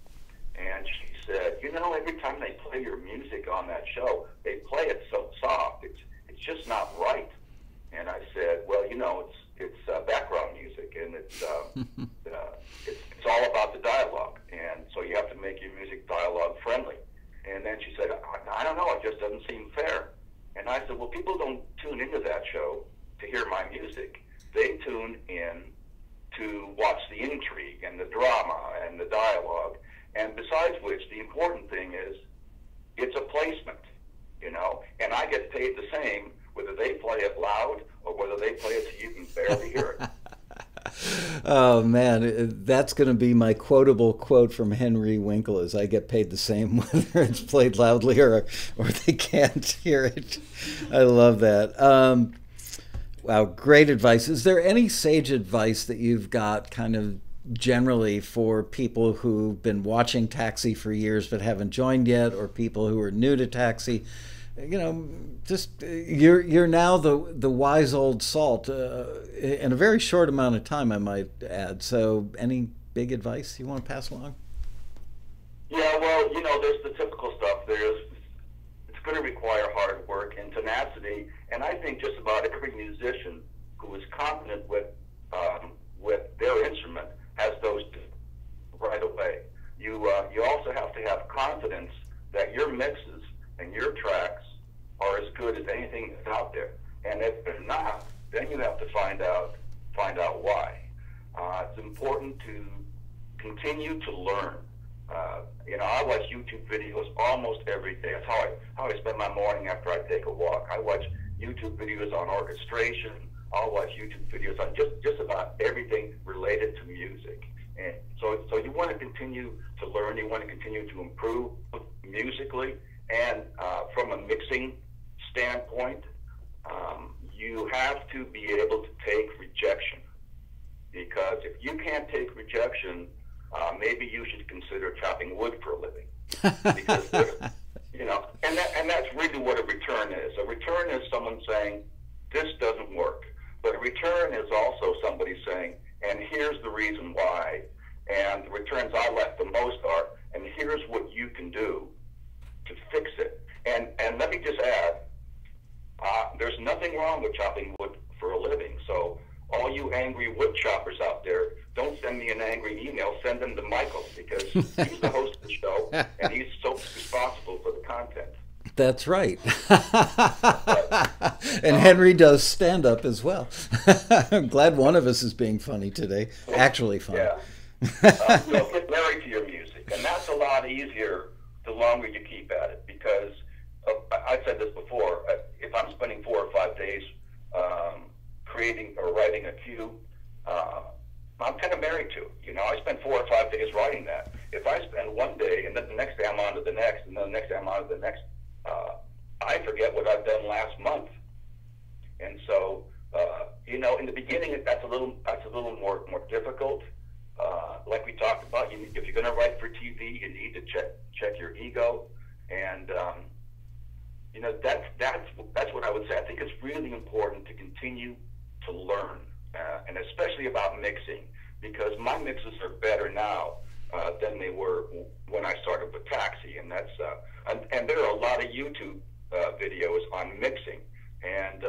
and she said, you know, every time they play your music on that show, they play it so soft. It's just not right. And I said, well, you know, it's background music, and it's all about the dialogue, and so you have to make your music dialogue friendly. And then she said, I don't know, it just doesn't seem fair. And I said, well, people don't tune into that show to hear my music. They tune in to watch the intrigue and the drama and the dialogue. And besides which, the important thing is it's a placement, you know, and I get paid the same whether they play it loud or whether they play it so you can barely hear it. Oh man, that's going to be my quotable quote from Henry Winkle: is I get paid the same whether it's played loudly or they can't hear it. I love that. Wow, great advice. Is there any sage advice that you've got kind of generally for people who've been watching Taxi for years but haven't joined yet, or people who are new to Taxi? You know, just you're now the wise old salt in a very short amount of time, I might add. So, any big advice you want to pass along? Yeah, well, you know, there's the typical stuff. It's going to require hard work and tenacity, and I think just about every musician who is confident with their instrument has those right away. You also have to have confidence that your mixes and your tracks are as good as anything that's out there. And if they're not, then you have to find out why. It's important to continue to learn. You know, I watch YouTube videos almost every day. That's how I spend my morning after I take a walk. I watch YouTube videos on orchestration. I'll watch YouTube videos on just about everything related to music. And so you want to continue to learn. You want to continue to improve musically. And from a mixing standpoint, you have to be able to take rejection. Because if you can't take rejection, maybe you should consider chopping wood for a living. Because, you know, and that's really what a return is. A return is someone saying, this doesn't work. But a return is also somebody saying, and here's the reason why. And the returns I like the most are, and here's what you can do to fix it. And let me just add, there's nothing wrong with chopping wood for a living. So all you angry wood choppers out there, don't send me an angry email. Send them to Michael, because he's the host of the show, and he's so responsible for the content. That's right. And Henry does stand-up as well. I'm glad one of us is being funny today. Actually funny. Yeah. Get married to your music. And that's a lot easier the longer you keep at it. Because I've said this before, if I'm spending 4 or 5 days creating or writing a cue, I'm kind of married to it. You know, I spend 4 or 5 days writing that. If I spend one day and then the next day I'm on to the next, and then the next day I'm on to the next, I forget what I've done last month. And so, you know, in the beginning, that's a little more difficult. Like we talked about, if you're going to write for TV, you need to check your ego, and you know, that's what I would say. I think it's really important to continue to learn, and especially about mixing, because my mixes are better now than they were when I started with Taxi, and that's and there are a lot of YouTube videos on mixing, and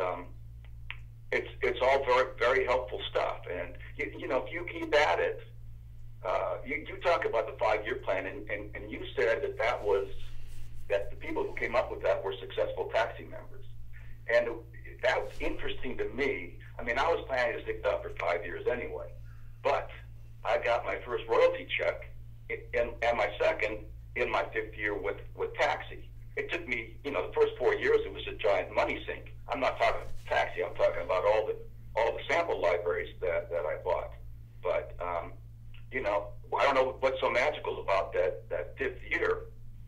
it's all very, very helpful stuff. And you know, if you keep at it, you talk about the 5-year plan, and you said that the people who came up with that were successful Taxi members, and that was interesting to me. I mean, I was planning to stick that for 5 years anyway, but I got my first royalty check and my second in my 5th year with Taxi. It took me, you know, the first 4 years, it was a giant money sink. I'm not talking Taxi, I'm talking about all the sample libraries that I bought. But, you know, I don't know what's so magical about that 5th year,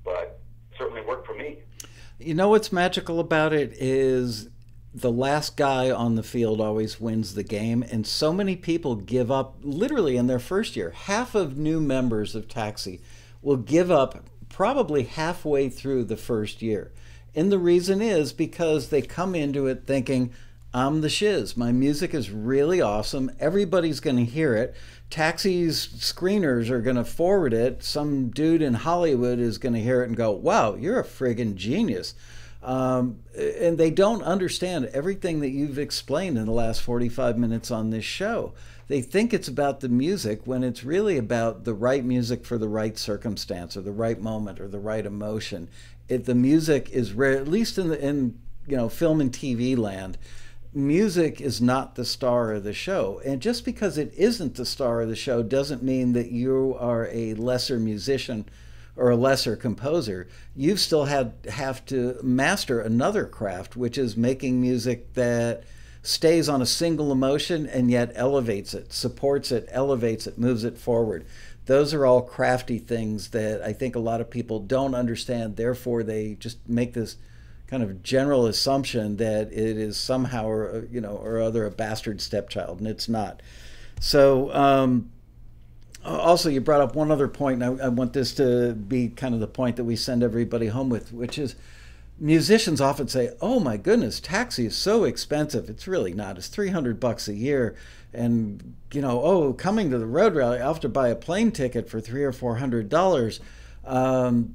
but it certainly worked for me. You know what's magical about it is the last guy on the field always wins the game, and so many people give up literally in their first year. Half of new members of Taxi will give up probably halfway through the first year. And the reason is because they come into it thinking, I'm the shiz. My music is really awesome. Everybody's going to hear it. Taxi's screeners are going to forward it. Some dude in Hollywood is going to hear it and go, wow, you're a friggin' genius. And they don't understand everything that you've explained in the last 45 minutes on this show. They think it's about the music when it's really about the right music for the right circumstance or the right moment or the right emotion. The music is rare, at least in you know, film and TV land. Music is not the star of the show, and just because it isn't the star of the show doesn't mean that you are a lesser musician or a lesser composer. You've still have to master another craft, which is making music that stays on a single emotion and yet elevates it, supports it, elevates it, moves it forward. Those are all crafty things that I think a lot of people don't understand. Therefore, they just make this kind of general assumption that it is somehow or other a bastard stepchild, and it's not. So also, you brought up one other point, and I want this to be kind of the point that we send everybody home with, which is musicians often say, oh my goodness, Taxi is so expensive. It's really not. It's $300 a year. And, you know, oh, coming to the road rally, I'll have to buy a plane ticket for $300 or $400.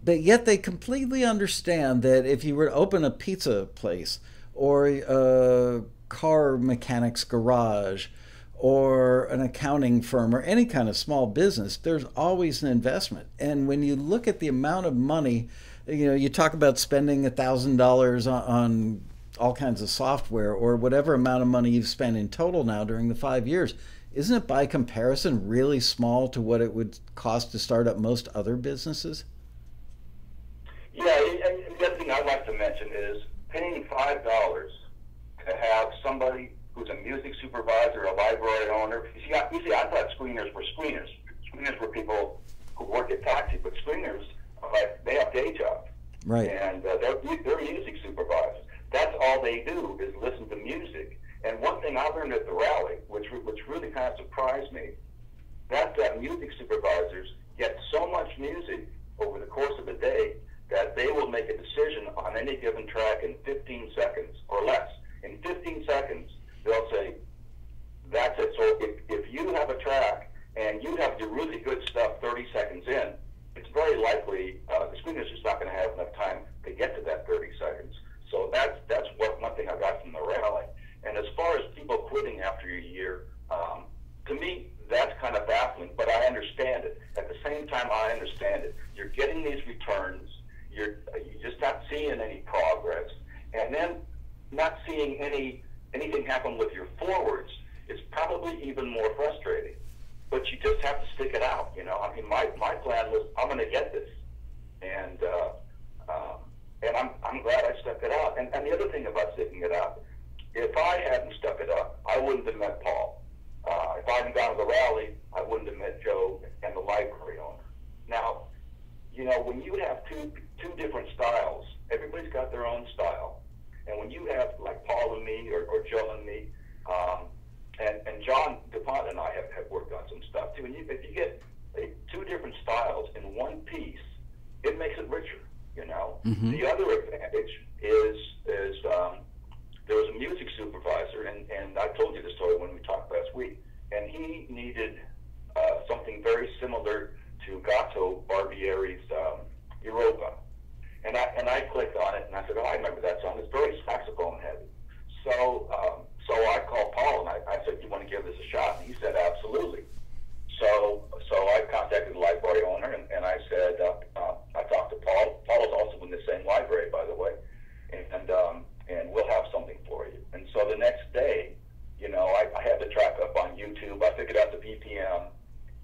But yet they completely understand that if you were to open a pizza place or a car mechanic's garage or an accounting firm or any kind of small business, there's always an investment. And when you look at the amount of money, you know, you talk about spending $1,000 on all kinds of software or whatever amount of money you've spent in total now during the 5 years, isn't it by comparison really small to what it would cost to start up most other businesses? Yeah, and the other thing I'd like to mention is paying $5 to have somebody who's a music supervisor, a library owner. You see, I thought screeners were screeners. Screeners were people who work at Taxi, but screeners are like, they have day jobs. Right. And they're music supervisors. That's all they do is listen to music. And one thing I learned at the rally, which really kind of surprised me, that music supervisors get so much music over the course of a day that they will make a decision on any given track in 15 seconds or less. In 15 seconds, they'll say, that's it. So if you have a track and you have your really good stuff 30 seconds in, it's very likely the screener's just not going to have enough time to get to that 30 seconds. So that's one thing I got from the rally. And as far as people quitting after a year, to me, that's kind of baffling, but I understand it. At the same time, I understand it. You're getting these returns. You're just not seeing any progress. And then not seeing anything happen with your forwards is probably even more frustrating. But you just have to stick it out, you know. I mean, my plan was, I'm going to get this. And I'm glad I stuck it out. And the other thing about sticking it out, if I hadn't stuck it up, I wouldn't have met Paul. If I hadn't gone to the rally, I wouldn't have met Joe and the library owner. Now, you know, when you have two different styles, everybody's got their own style. And when you have, like Paul and me, or Joe and me, and John DuPont and I have worked on some stuff too, and if you get two different styles in one piece, it makes it richer, you know? Mm-hmm. The other advantage is there was a music supervisor, and I told you the story when we talked last week, and he needed something very similar to Gato Barbieri's Europa. And I clicked on it, and I said, oh, I remember that song. It's very saxophone heavy. So I called Paul, and I said, you want to give this a shot? And he said, absolutely. So I contacted the library owner, and I said, I talked to Paul. Paul is also in the same library, by the way, and we'll have something for you. And so the next day, you know, I had the track up on YouTube. I figured out the BPM,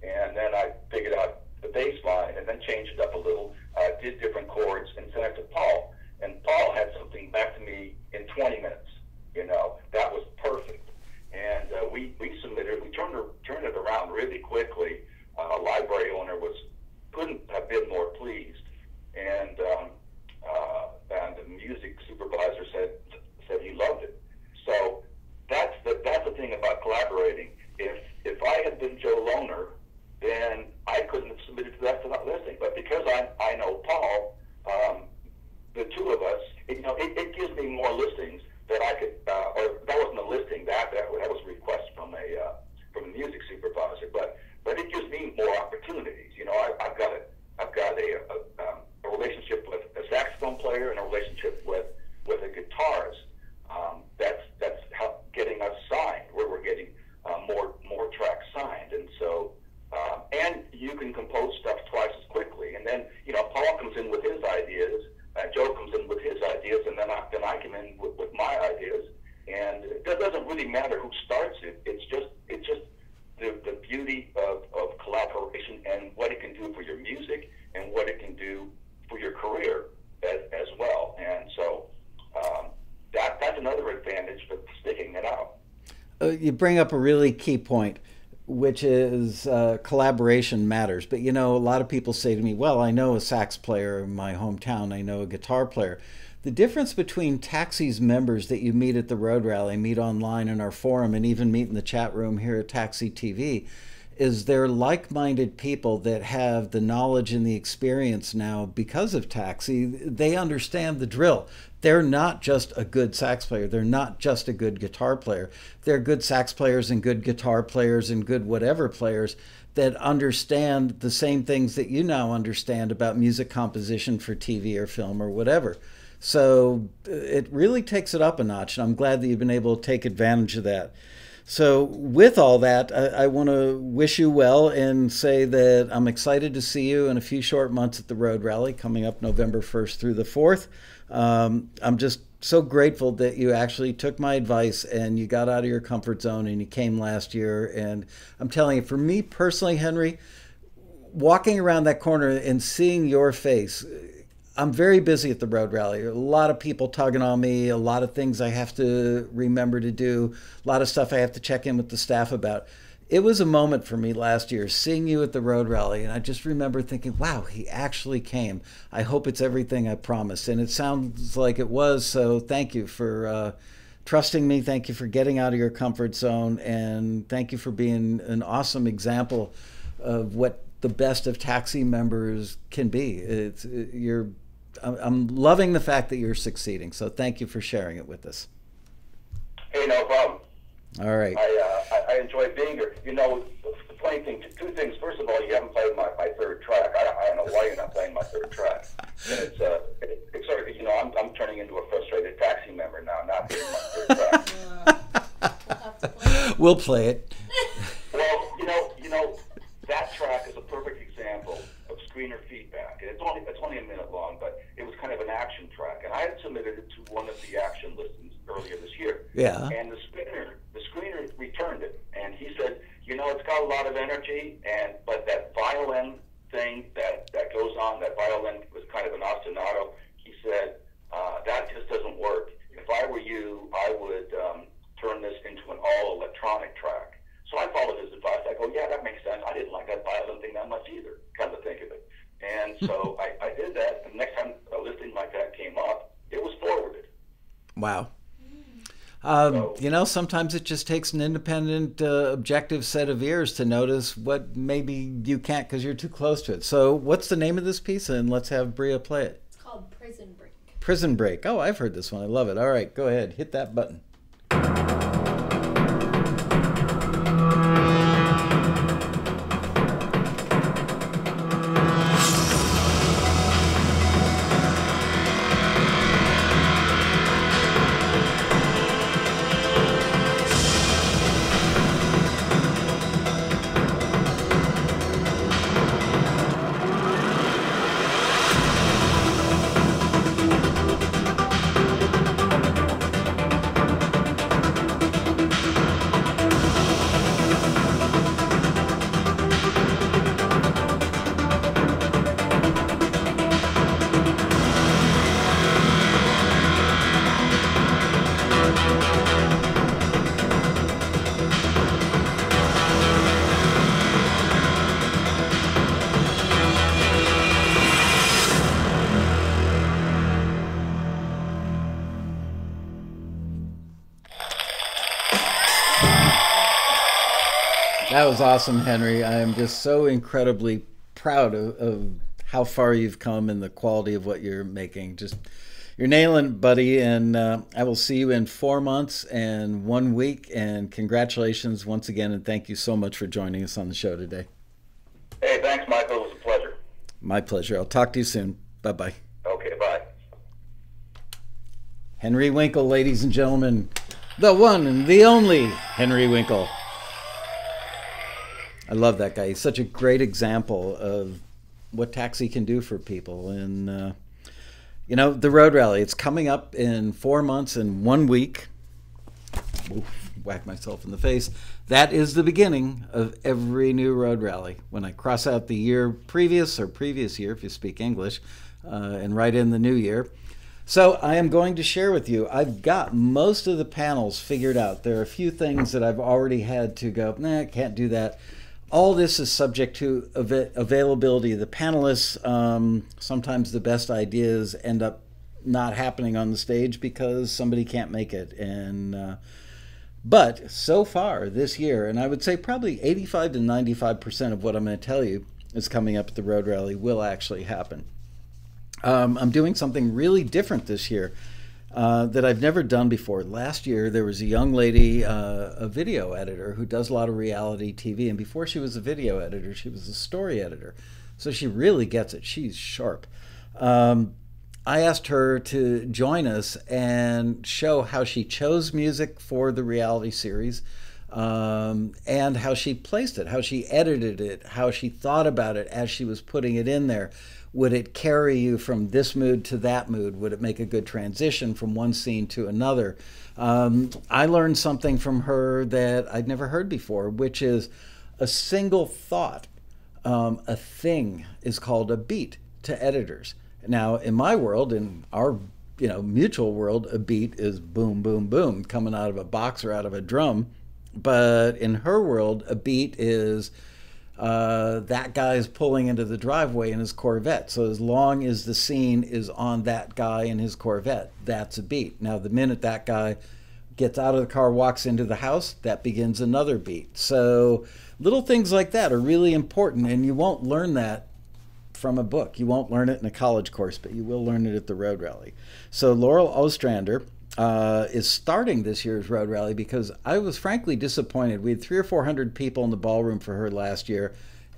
and then I figured out the bass line, and then changed it up a little, did different chords, and sent it to Paul. And Paul had something back to me in 20 minutes. You know, that was perfect. And we submitted, we turned it around really quickly. Library owner couldn't have been more pleased. And the music supervisor said he loved it. So that's the thing about collaborating. If I had been Joe Lohner, then I couldn't have submitted to that listing. But because I know Paul, the two of us, it gives me more listings that I could, or that wasn't a listing, that was a request from a music supervisor, but it gives me more opportunities. You know, I've got a relationship with a saxophone player and a relationship with a guitarist. That's getting us signed, where we're getting more tracks signed, and so and you can compose stuff twice as quickly. And then, you know, Paul comes in with his ideas, Joe comes in with his ideas, and then I come in with my ideas. And it doesn't really matter who starts it. It's just the beauty of collaboration and what it can do for your music and what it can do for your career as well. And so that's another advantage for sticking it out. You bring up a really key point, which is collaboration matters. But, you know, a lot of people say to me, well, I know a sax player in my hometown, I know a guitar player. The difference between Taxi's members that you meet at the Road Rally, meet online in our forum, and even meet in the chat room here at Taxi TV, is they're like-minded people that have the knowledge and the experience now because of Taxi. They understand the drill. They're not just a good sax player. They're not just a good guitar player. They're good sax players and good guitar players and good whatever players that understand the same things that you now understand about music composition for TV or film or whatever. So it really takes it up a notch, and I'm glad that you've been able to take advantage of that. So with all that, I want to wish you well and say that I'm excited to see you in a few short months at the Road Rally coming up November 1st through the 4th. I'm just so grateful that you actually took my advice and you got out of your comfort zone and you came last year. And I'm telling you, for me personally, Henry, walking around that corner and seeing your face, I'm very busy at the Road Rally. A lot of people tugging on me, a lot of things I have to remember to do, a lot of stuff I have to check in with the staff about. It was a moment for me last year, seeing you at the Road Rally, and I just remember thinking, wow, he actually came. I hope it's everything I promised. And it sounds like it was, so thank you for trusting me. Thank you for getting out of your comfort zone. And thank you for being an awesome example of what the best of taxi members can be. I'm loving the fact that you're succeeding. So thank you for sharing it with us. Hey, no problem. All right. I enjoy being here. You know, the funny thing, two things. First of all, you haven't played my third track. I don't know why you're not playing my third track. And it's sort of, you know, I'm turning into a frustrated taxi member now, not playing my third track. We'll play it. Well, you know, that track is a perfect example of screener feedback. And it's only a minute long, but it was kind of an action track. And I had submitted it to one of the action listings earlier this year. Yeah. And the screener returned it, and he said, you know, it's got a lot of energy, but that violin thing that goes on, that violin was kind of an ostinato. He said, that just doesn't work. If I were you, I would turn this into an all-electronic track. So I followed his advice. I go, yeah, that makes sense. I didn't like that violin thing that much either, come to think of it. And so I did that, and next time a listing like that came up, it was forwarded. Wow. You know, sometimes it just takes an independent, objective set of ears to notice what maybe you can't because you're too close to it. So what's the name of this piece? And let's have Bria play it. It's called Prison Break. Prison Break. Oh, I've heard this one. I love it. All right, go ahead. Hit that button. That was awesome, Henry. I am just so incredibly proud of how far you've come and the quality of what you're making. Just, you're nailing it, buddy. And I will see you in 4 months and 1 week. And congratulations once again. And thank you so much for joining us on the show today. Hey, thanks, Michael. It was a pleasure. My pleasure. I'll talk to you soon. Bye-bye. Okay, bye. Henry Winkle, ladies and gentlemen. The one and the only Henry Winkle. I love that guy. He's such a great example of what taxi can do for people. And, you know, the road rally, it's coming up in 4 months and 1 week. Oof, whack myself in the face. That is the beginning of every new road rally. When I cross out the year previous, or previous year if you speak English, and write in the new year. So I am going to share with you, I've got most of the panels figured out. There are a few things that I've already had to go, nah, I can't do that. All this is subject to availability of the panelists. Sometimes the best ideas end up not happening on the stage because somebody can't make it. And but so far this year, and I would say probably 85 to 95% of what I'm going to tell you is coming up at the Road Rally will actually happen. I'm doing something really different this year that I've never done before. Last year, there was a young lady, a video editor, who does a lot of reality TV. And before she was a video editor, she was a story editor. So she really gets it. She's sharp. I asked her to join us and show how she chose music for the reality series, and how she placed it, how she edited it, how she thought about it as she was putting it in there. Would it carry you from this mood to that mood? Would it make a good transition from one scene to another? I learned something from her that I'd never heard before, which is a single thought. A thing is called a beat to editors. Now, in my world, in our mutual world, a beat is boom, boom, boom, coming out of a box or out of a drum. But in her world, a beat is that guy is pulling into the driveway in his Corvette. So as long as the scene is on that guy in his Corvette, that's a beat. Now, the minute that guy gets out of the car, walks into the house, that begins another beat. So little things like that are really important, and you won't learn that from a book. You won't learn it in a college course, but you will learn it at the road rally. So Laurel Ostrander is starting this year's road rally because I was frankly disappointed. We had 300 or 400 people in the ballroom for her last year,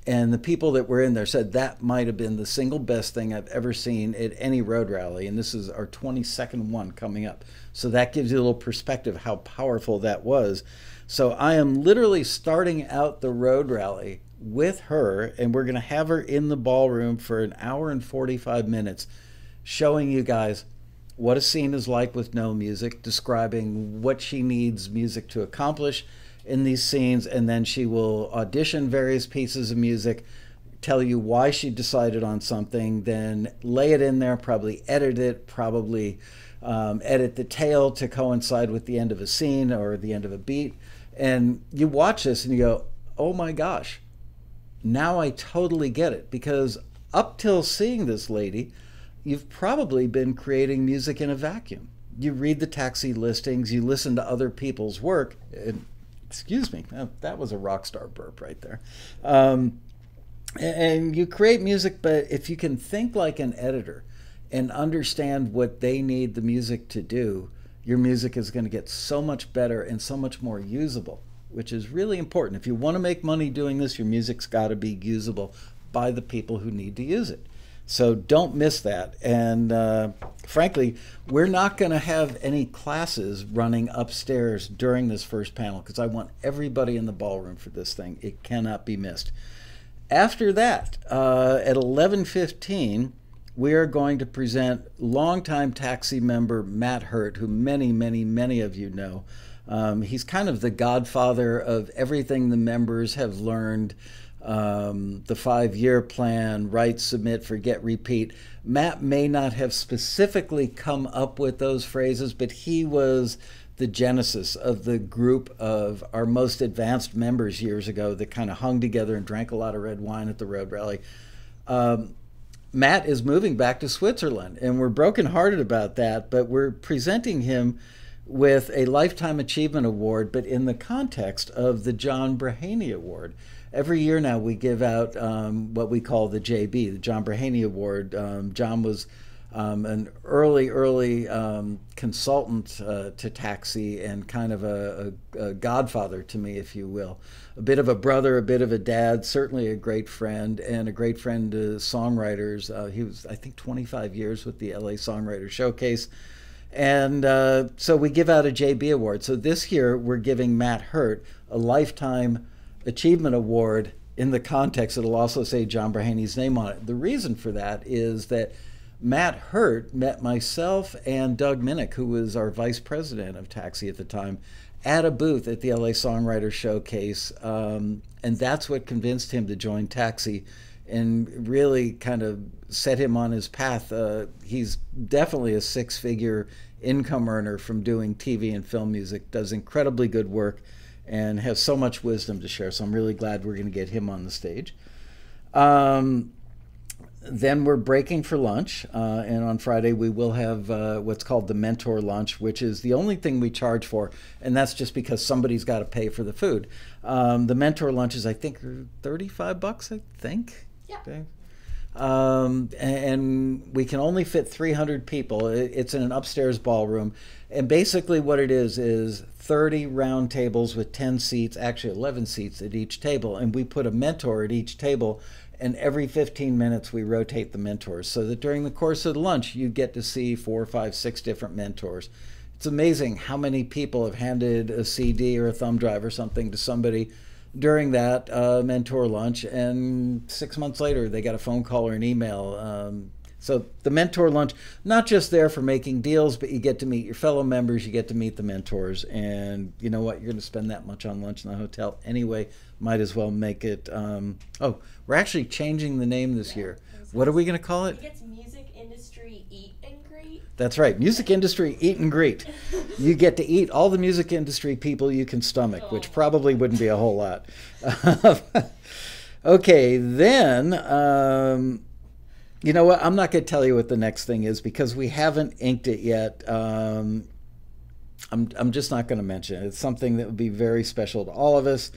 and the people that were in there said that might have been the single best thing I've ever seen at any road rally, and this is our 22nd one coming up. So that gives you a little perspective how powerful that was. So I am literally starting out the road rally with her, and we're going to have her in the ballroom for an hour and 45 minutes showing you guys what a scene is like with no music, describing what she needs music to accomplish in these scenes, and then she will audition various pieces of music, tell you why she decided on something, then lay it in there, probably edit it, probably edit the tail to coincide with the end of a scene or the end of a beat. And you watch this and you go, oh my gosh, now I totally get it. Because up till seeing this lady, you've probably been creating music in a vacuum. You read the taxi listings, you listen to other people's work, and excuse me, that was a rock star burp right there. And you create music, but if you can think like an editor and understand what they need the music to do, your music is going to get so much better and so much more usable, which is really important. If you want to make money doing this, your music's got to be usable by the people who need to use it. So don't miss that. And frankly, we're not going to have any classes running upstairs during this first panel because I want everybody in the ballroom for this thing. It cannot be missed. After that, at 11:15, we are going to present longtime Taxi member Matt Hurt, who many of you know. He's kind of the godfather of everything the members have learned. The 5-year plan, write, submit, forget, repeat. Matt may not have specifically come up with those phrases, but he was the genesis of the group of our most advanced members years ago that kind of hung together and drank a lot of red wine at the road rally. Matt is moving back to Switzerland, and we're brokenhearted about that, but we're presenting him with a Lifetime Achievement Award, but in the context of the John Brahaney Award. Every year now we give out what we call the JB, the John Brahaney Award. John was an early consultant to Taxi and kind of a godfather to me, if you will. A bit of a brother, a bit of a dad, certainly a great friend, and a great friend to songwriters. He was, I think, 25 years with the LA Songwriter Showcase. And so we give out a JB Award. So this year we're giving Matt Hurt a Lifetime Achievement Award in the context. It'll also say John Brahaney's name on it. The reason for that is that Matt Hurt met myself and Doug Minnick, who was our vice president of Taxi at the time, at a booth at the LA Songwriter Showcase. And that's what convinced him to join Taxi and really kind of set him on his path. He's definitely a 6-figure income earner from doing TV and film music, does incredibly good work, and has so much wisdom to share. So I'm really glad we're going to get him on the stage. Then we're breaking for lunch, and on Friday we will have what's called the mentor lunch, which is the only thing we charge for, and that's just because somebody's got to pay for the food. The mentor lunch is, I think, $35, I think. Yeah. Okay. And we can only fit 300 people. It's in an upstairs ballroom, and basically what it is 30 round tables with 10 seats, actually 11 seats at each table, and we put a mentor at each table, and every 15 minutes we rotate the mentors so that during the course of the lunch you get to see 4, 5, 6 different mentors. It's amazing how many people have handed a CD or a thumb drive or something to somebody during that mentor lunch, and 6 months later they got a phone call or an email. So the mentor lunch, not just there for making deals, but you get to meet your fellow members, you get to meet the mentors, and you know what, you're going to spend that much on lunch in the hotel anyway, might as well make it. Oh, we're actually changing the name this year. What are we going to call it? I think it's Music Industry Eat and Greet. That's right, Music Industry Eat and Greet. You get to eat all the music industry people you can stomach, which probably wouldn't be a whole lot. Okay, then, you know what, I'm not going to tell you what the next thing is because we haven't inked it yet. I'm just not going to mention it. It's something that would be very special to all of us.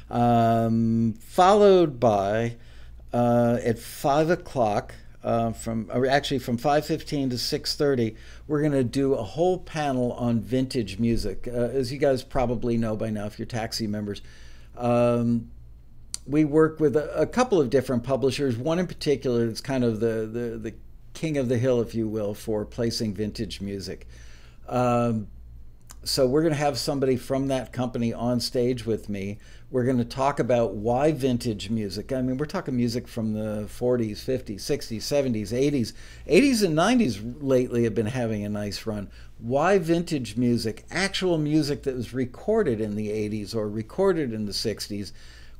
Followed by at 5 o'clock, from 5:15 to 6:30, we're going to do a whole panel on vintage music. As you guys probably know by now, if you're taxi members, we work with a couple of different publishers. One in particular that's kind of the king of the hill, if you will, for placing vintage music. So we're going to have somebody from that company on stage with me. We're going to talk about why vintage music. I mean, we're talking music from the 40s, 50s, 60s, 70s, 80s. 80s and 90s lately have been having a nice run. Why vintage music, actual music that was recorded in the 80s or recorded in the 60s,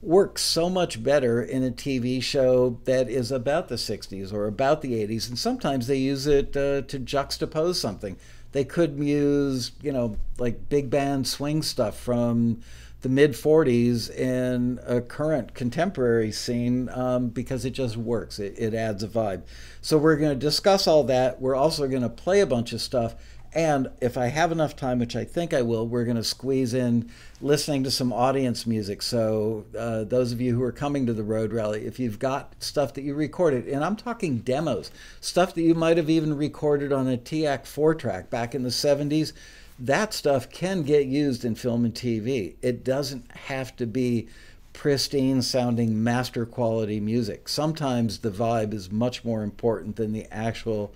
works so much better in a TV show that is about the 60s or about the 80s. And sometimes they use it to juxtapose something. They could use, you know, like big band swing stuff from the mid-40s in a current contemporary scene because it just works. It adds a vibe. So we're going to discuss all that. We're also going to play a bunch of stuff. And if I have enough time, which I think I will, we're going to squeeze in listening to some audience music. So those of you who are coming to the Road Rally, if you've got stuff that you recorded, and I'm talking demos, stuff that you might have even recorded on a TAC 4-track back in the 70s, that stuff can get used in film and TV. It doesn't have to be pristine sounding master quality music. Sometimes the vibe is much more important than the actual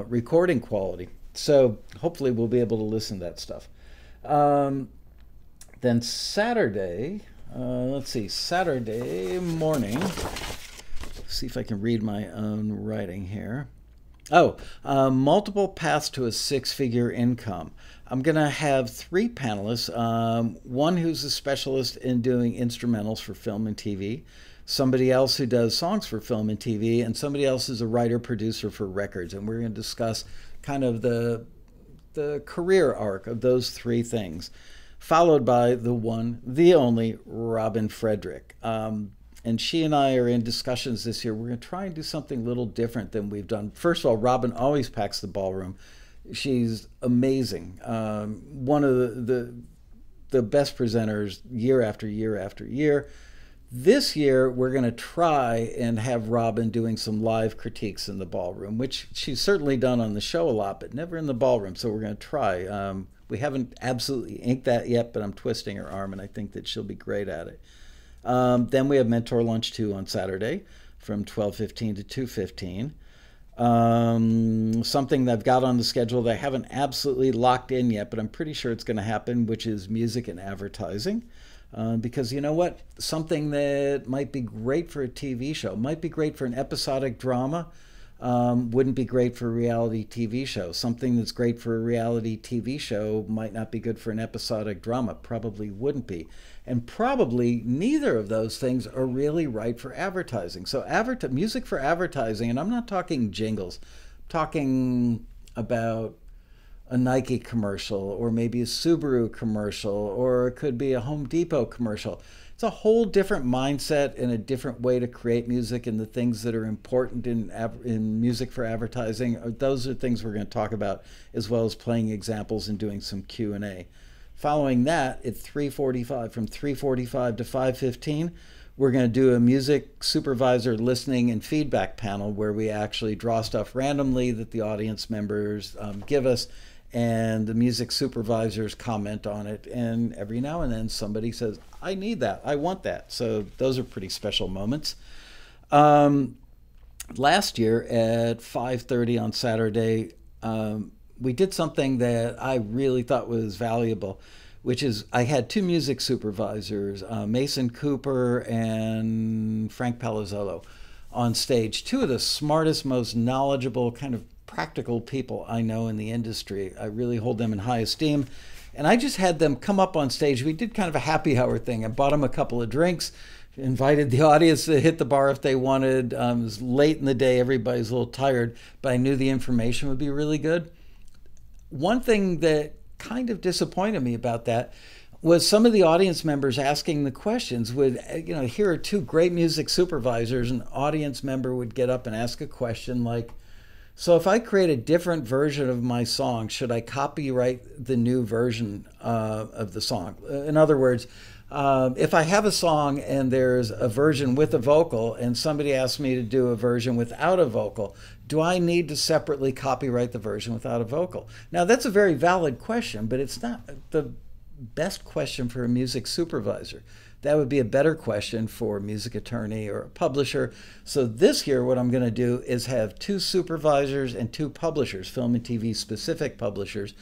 recording quality. So hopefully we'll be able to listen to that stuff. Then Saturday, let's see, Saturday morning, see if I can read my own writing here. Oh, multiple paths to a six-figure income. I'm going to have 3 panelists, one who's a specialist in doing instrumentals for film and TV, somebody else who does songs for film and TV, and somebody else who's a writer-producer for records. And we're going to discuss kind of the career arc of those 3 things, followed by the one, the only, Robin Frederick. And she and I are in discussions this year. We're going to try and do something a little different than we've done. First of all, Robin always packs the ballroom. She's amazing. One of the best presenters year after year after year. This year, we're going to try and have Robin doing some live critiques in the ballroom, which she's certainly done on the show a lot, but never in the ballroom. So we're going to try. We haven't absolutely inked that yet, but I'm twisting her arm, and I think that she'll be great at it. Then we have Mentor Lunch 2 on Saturday from 12:15 to 2:15. Something that I've got on the schedule that I haven't absolutely locked in yet, but I'm pretty sure it's going to happen, which is music and advertising. Because you know what? Something that might be great for a TV show, might be great for an episodic drama, wouldn't be great for a reality TV show. Something that's great for a reality TV show might not be good for an episodic drama, probably wouldn't be. And probably neither of those things are really right for advertising. So music for advertising, and I'm not talking jingles, I'm talking about a Nike commercial, or maybe a Subaru commercial, or it could be a Home Depot commercial. It's a whole different mindset and a different way to create music, and the things that are important in music for advertising. Those are things we're going to talk about, as well as playing examples and doing some Q&A. Following that, at 3:45, from 3:45 to 5:15, we're going to do a music supervisor listening and feedback panel where we actually draw stuff randomly that the audience members give us, and the music supervisors comment on it. And every now and then somebody says, I need that, I want that. So those are pretty special moments. Last year at 5:30 on Saturday, we did something that I really thought was valuable, which is I had 2 music supervisors, Mason Cooper and Frank Palazzolo, on stage. 2 of the smartest, most knowledgeable, kind of practical people I know in the industry. I really hold them in high esteem. And I just had them come up on stage. We did kind of a happy hour thing. I bought them a couple of drinks, invited the audience to hit the bar if they wanted. It was late in the day. Everybody's a little tired, but I knew the information would be really good. One thing that kind of disappointed me about that was some of the audience members asking the questions. Would, here are 2 great music supervisors, an audience member would get up and ask a question like, So if I create a different version of my song, should I copyright the new version of the song? In other words, if I have a song and there's a version with a vocal and somebody asks me to do a version without a vocal, do I need to separately copyright the version without a vocal? Now, that's a very valid question, but it's not the best question for a music supervisor. That would be a better question for a music attorney or a publisher. So this year, what I'm going to do is have 2 supervisors and 2 publishers, film and TV specific publishers,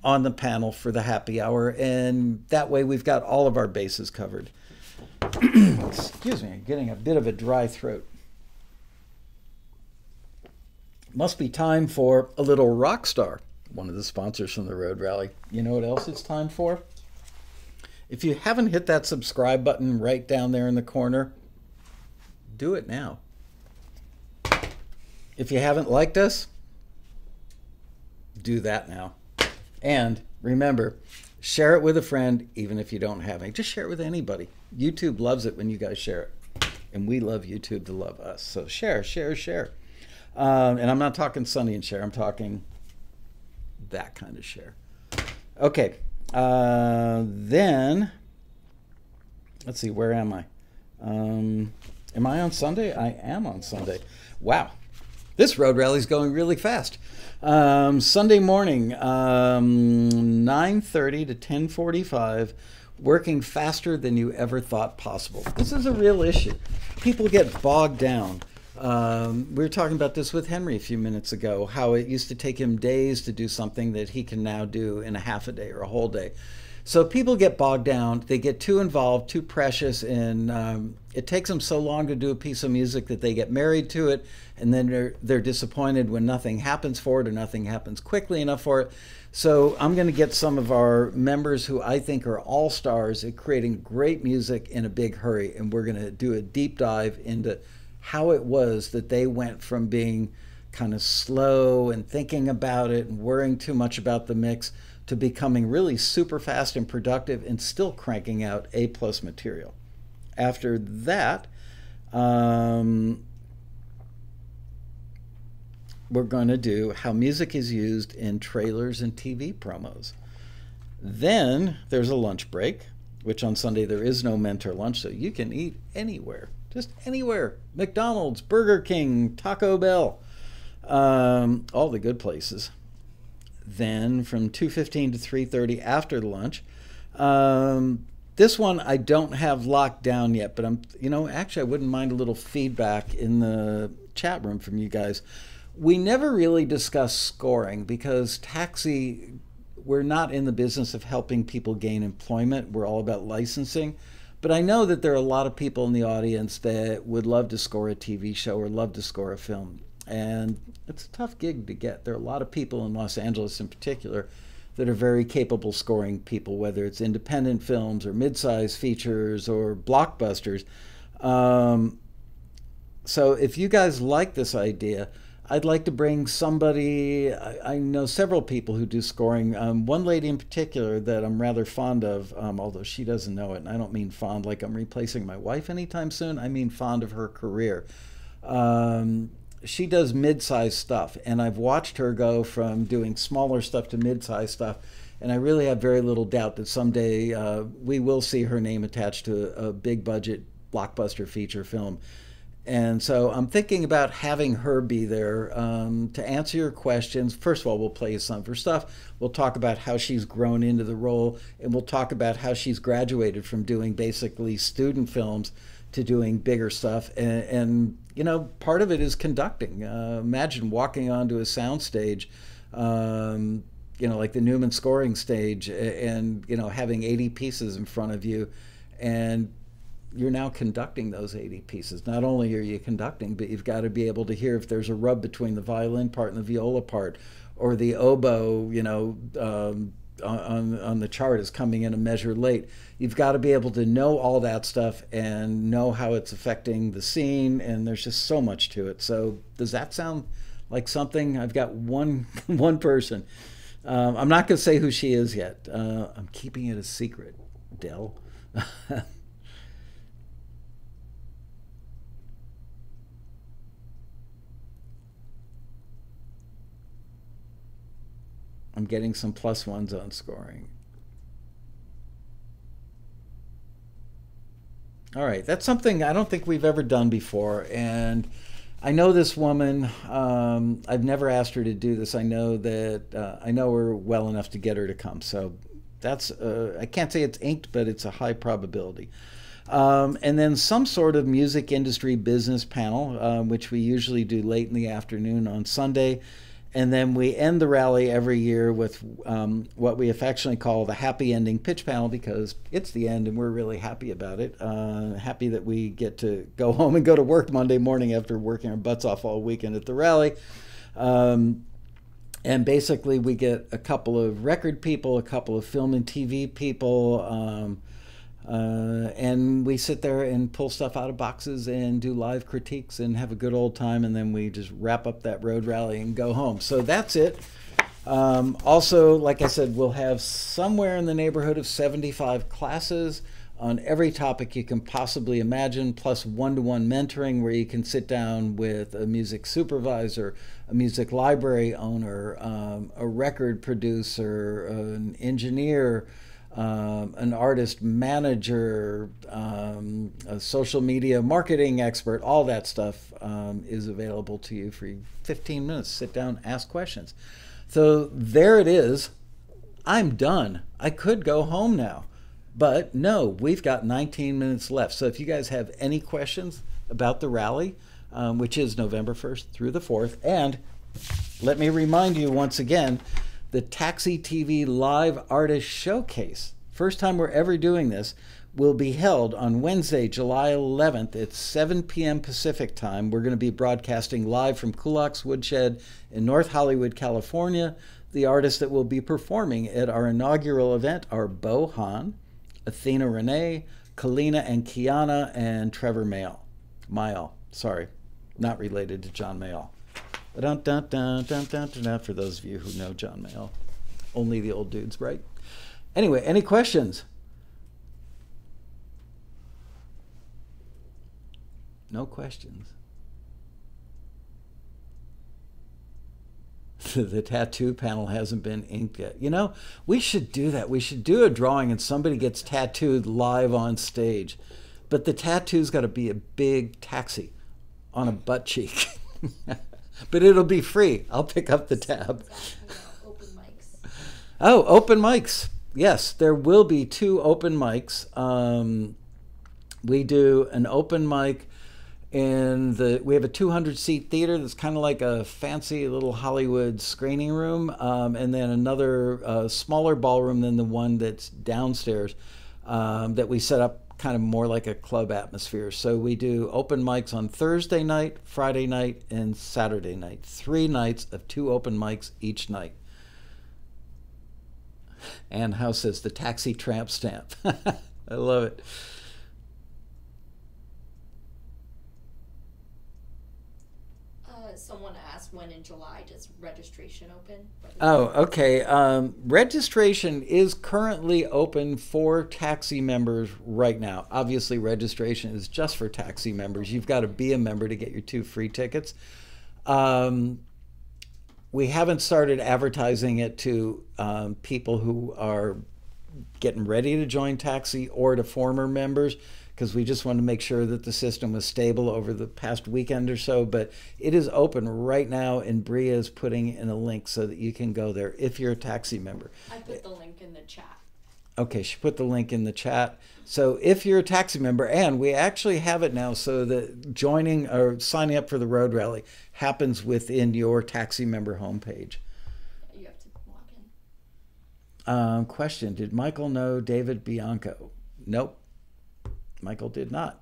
on the panel for the happy hour. And that way we've got all of our bases covered. Excuse me, I'm getting a bit of a dry throat. Must be time for a little rock star, one of the sponsors from the Road Rally. You know what else it's time for? If you haven't hit that subscribe button right down there in the corner, do it now. If you haven't liked us, do that now. And remember, share it with a friend, even if you don't have any. Just share it with anybody. YouTube loves it when you guys share it. And we love YouTube to love us. So share, share, share. And I'm not talking Sonny and Cher. I'm talking that kind of share. Okay. Then, let's see, where am I? Am I on Sunday? I am on Sunday. Wow. This road rally is going really fast. Sunday morning, 9:30 to 10:45, working faster than you ever thought possible. This is a real issue. People get bogged down. We were talking about this with Henry a few minutes ago, how it used to take him days to do something that he can now do in a half a day or a whole day. So people get bogged down, they get too involved, too precious, and it takes them so long to do a piece of music that they get married to it, and then they're disappointed when nothing happens for it or nothing happens quickly enough for it. So I'm going to get some of our members who I think are all-stars at creating great music in a big hurry, and we're going to do a deep dive into how it was that they went from being kind of slow and thinking about it and worrying too much about the mix to becoming really super fast and productive and still cranking out A+ material. After that, we're going to do how music is used in trailers and TV promos. Then there's a lunch break, which on Sunday there is no mentor lunch, so you can eat anywhere. Just anywhere. McDonald's, Burger King, Taco Bell, all the good places. Then from 2:15 to 3:30 after the lunch. This one I don't have locked down yet, but actually I wouldn't mind a little feedback in the chat room from you guys. We never really discuss scoring because Taxi, we're not in the business of helping people gain employment. We're all about licensing. But I know that there are a lot of people in the audience that would love to score a TV show or love to score a film. And it's a tough gig to get. There are a lot of people in Los Angeles in particular that are very capable scoring people, whether it's independent films or mid-sized features or blockbusters. So if you guys like this idea, I'd like to bring somebody. I know several people who do scoring. One lady in particular that I'm rather fond of, although she doesn't know it, and I don't mean fond like I'm replacing my wife anytime soon. I mean fond of her career. She does mid-sized stuff, and I've watched her go from doing smaller stuff to mid-sized stuff, and I really have very little doubt that someday we will see her name attached to a big-budget blockbuster feature film. And so I'm thinking about having her be there to answer your questions. First of all, we'll play some of her stuff. We'll talk about how she's grown into the role, and we'll talk about how she's graduated from doing basically student films to doing bigger stuff. And part of it is conducting. Imagine walking onto a soundstage, like the Newman scoring stage, and having 80 pieces in front of you, and you're now conducting those 80 pieces. Not only are you conducting, but you've got to be able to hear if there's a rub between the violin part and the viola part, or the oboe, on the chart is coming in a measure late. You've got to be able to know all that stuff and know how it's affecting the scene, and there's just so much to it. So does that sound like something? I've got one person. I'm not going to say who she is yet. I'm keeping it a secret, Dell. I'm getting some +1s on scoring. All right, that's something I don't think we've ever done before, and I know this woman. I've never asked her to do this. I know that I know her well enough to get her to come. So that's I can't say it's inked, but it's a high probability. And then some sort of music industry business panel, which we usually do late in the afternoon on Sunday. And then we end the rally every year with what we affectionately call the happy ending pitch panel, because it's the end and we're really happy about it. Happy that we get to go home and go to work Monday morning after working our butts off all weekend at the rally. And basically we get a couple of record people, a couple of film and TV people, and we sit there and pull stuff out of boxes and do live critiques and have a good old time, and then we just wrap up that road rally and go home. So that's it. Also, like I said, we'll have somewhere in the neighborhood of 75 classes on every topic you can possibly imagine, plus one-to-one mentoring where you can sit down with a music supervisor, a music library owner, a record producer, an engineer, an artist manager, a social media marketing expert. All that stuff is available to you for 15 minutes. Sit down, ask questions. So there it is. I'm done. I could go home now. But no, we've got 19 minutes left. So if you guys have any questions about the rally, which is November 1st through the 4th, and let me remind you once again, the Taxi TV Live Artist Showcase, first time we're ever doing this, will be held on Wednesday, July 11th at 7 p.m. Pacific time. We're going to be broadcasting live from Kulak's Woodshed in North Hollywood, California. The artists that will be performing at our inaugural event are Bo Hahn, Athena Renee, Kalina and Kiana, and Trevor Mayall. Sorry, not related to John Mayall. For those of you who know John Mayall. Only the old dudes, right? Anyway, any questions? No questions. The tattoo panel hasn't been inked yet. You know, we should do that. We should do a drawing and somebody gets tattooed live on stage. But the tattoo's got to be a big taxi on a butt cheek. But it'll be free. I'll pick up the tab. Open mics. Oh, open mics. Yes, there will be 2 open mics. We do an open mic we have a 200-seat theater that's kind of like a fancy little Hollywood screening room, and then another smaller ballroom than the one that's downstairs that we set up kind of more like a club atmosphere. So we do open mics on Thursday night, Friday night, and Saturday night. 3 nights of 2 open mics each night. Ann House says the taxi tramp stamp. I love it. Someone asked when in July does registration open? Oh, okay. Registration is currently open for taxi members right now. Obviously, registration is just for taxi members. You've got to be a member to get your 2 free tickets. We haven't started advertising it to people who are getting ready to join taxi or to former members, because we just wanted to make sure that the system was stable over the past weekend or so. But it is open right now, and Bria is putting in a link so that you can go there if you're a taxi member. I put the link in the chat. Okay, she put the link in the chat. So if you're a taxi member, and we actually have it now so that joining or signing up for the road rally happens within your taxi member homepage. You have to log in. Question, did Michael know David Bianco? Nope. Michael did not.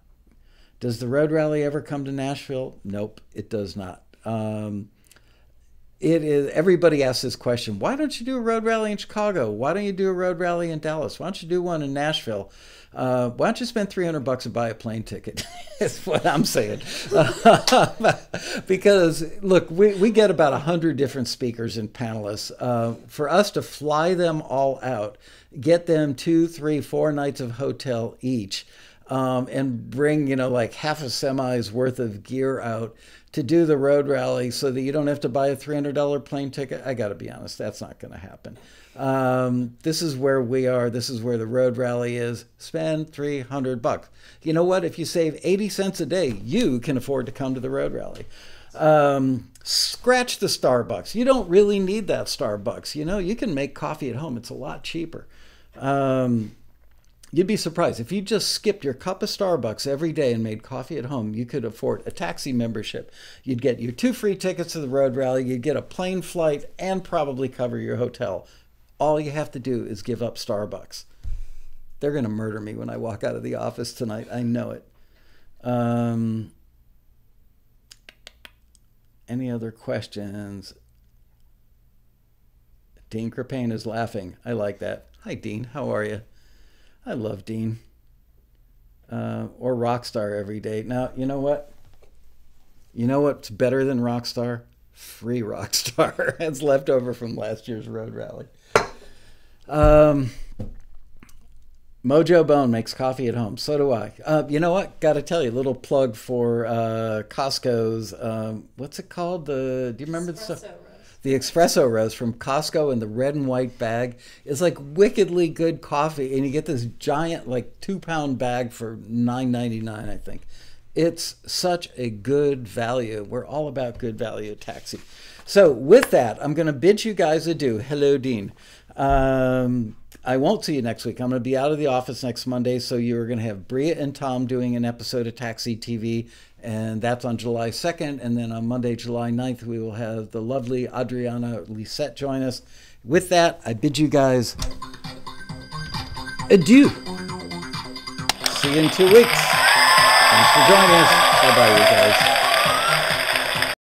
Does the road rally ever come to Nashville? Nope, it does not. It is. Everybody asks this question. Why don't you do a road rally in Chicago? Why don't you do a road rally in Dallas? Why don't you do one in Nashville? Why don't you spend $300 and buy a plane ticket? That's what I'm saying. Because, look, we get about 100 different speakers and panelists. For us to fly them all out, get them 2, 3, 4 nights of hotel each, and bring, you know, like half a semi's worth of gear out to do the road rally so that you don't have to buy a $300 plane ticket. I got to be honest, that's not going to happen. This is where we are. This is where the road rally is. Spend $300. You know what? If you save 80 cents a day, you can afford to come to the road rally. Scratch the Starbucks. You don't really need that Starbucks. You know, you can make coffee at home. It's a lot cheaper. You'd be surprised. If you just skipped your cup of Starbucks every day and made coffee at home, you could afford a taxi membership. You'd get your 2 free tickets to the road rally. You'd get a plane flight and probably cover your hotel. All you have to do is give up Starbucks. They're going to murder me when I walk out of the office tonight. I know it. Any other questions? Dean Crepane is laughing. I like that. Hi, Dean. How are you? I love Dean. Or Rockstar every day. Now, you know what? You know what's better than Rockstar? Free Rockstar. It's left over from last year's road rally. Mojo Bone makes coffee at home. So do I. You know what? Got to tell you, a little plug for Costco's. What's it called? Do you remember the stuff? The espresso roast from Costco in the red and white bag is like wickedly good coffee, and you get this giant like 2-pound bag for $9.99, I think. It's such a good value. We're all about good value at Taxi. So with that, I'm going to bid you guys adieu. Hello, Dean. I won't see you next week. I'm going to be out of the office next Monday, so you're going to have Bria and Tom doing an episode of Taxi TV, and that's on July 2nd. And then on Monday, July 9th, we will have the lovely Adriana Lisette join us. With that, I bid you guys adieu. See you in 2 weeks. Thanks for joining us. Bye-bye, you guys.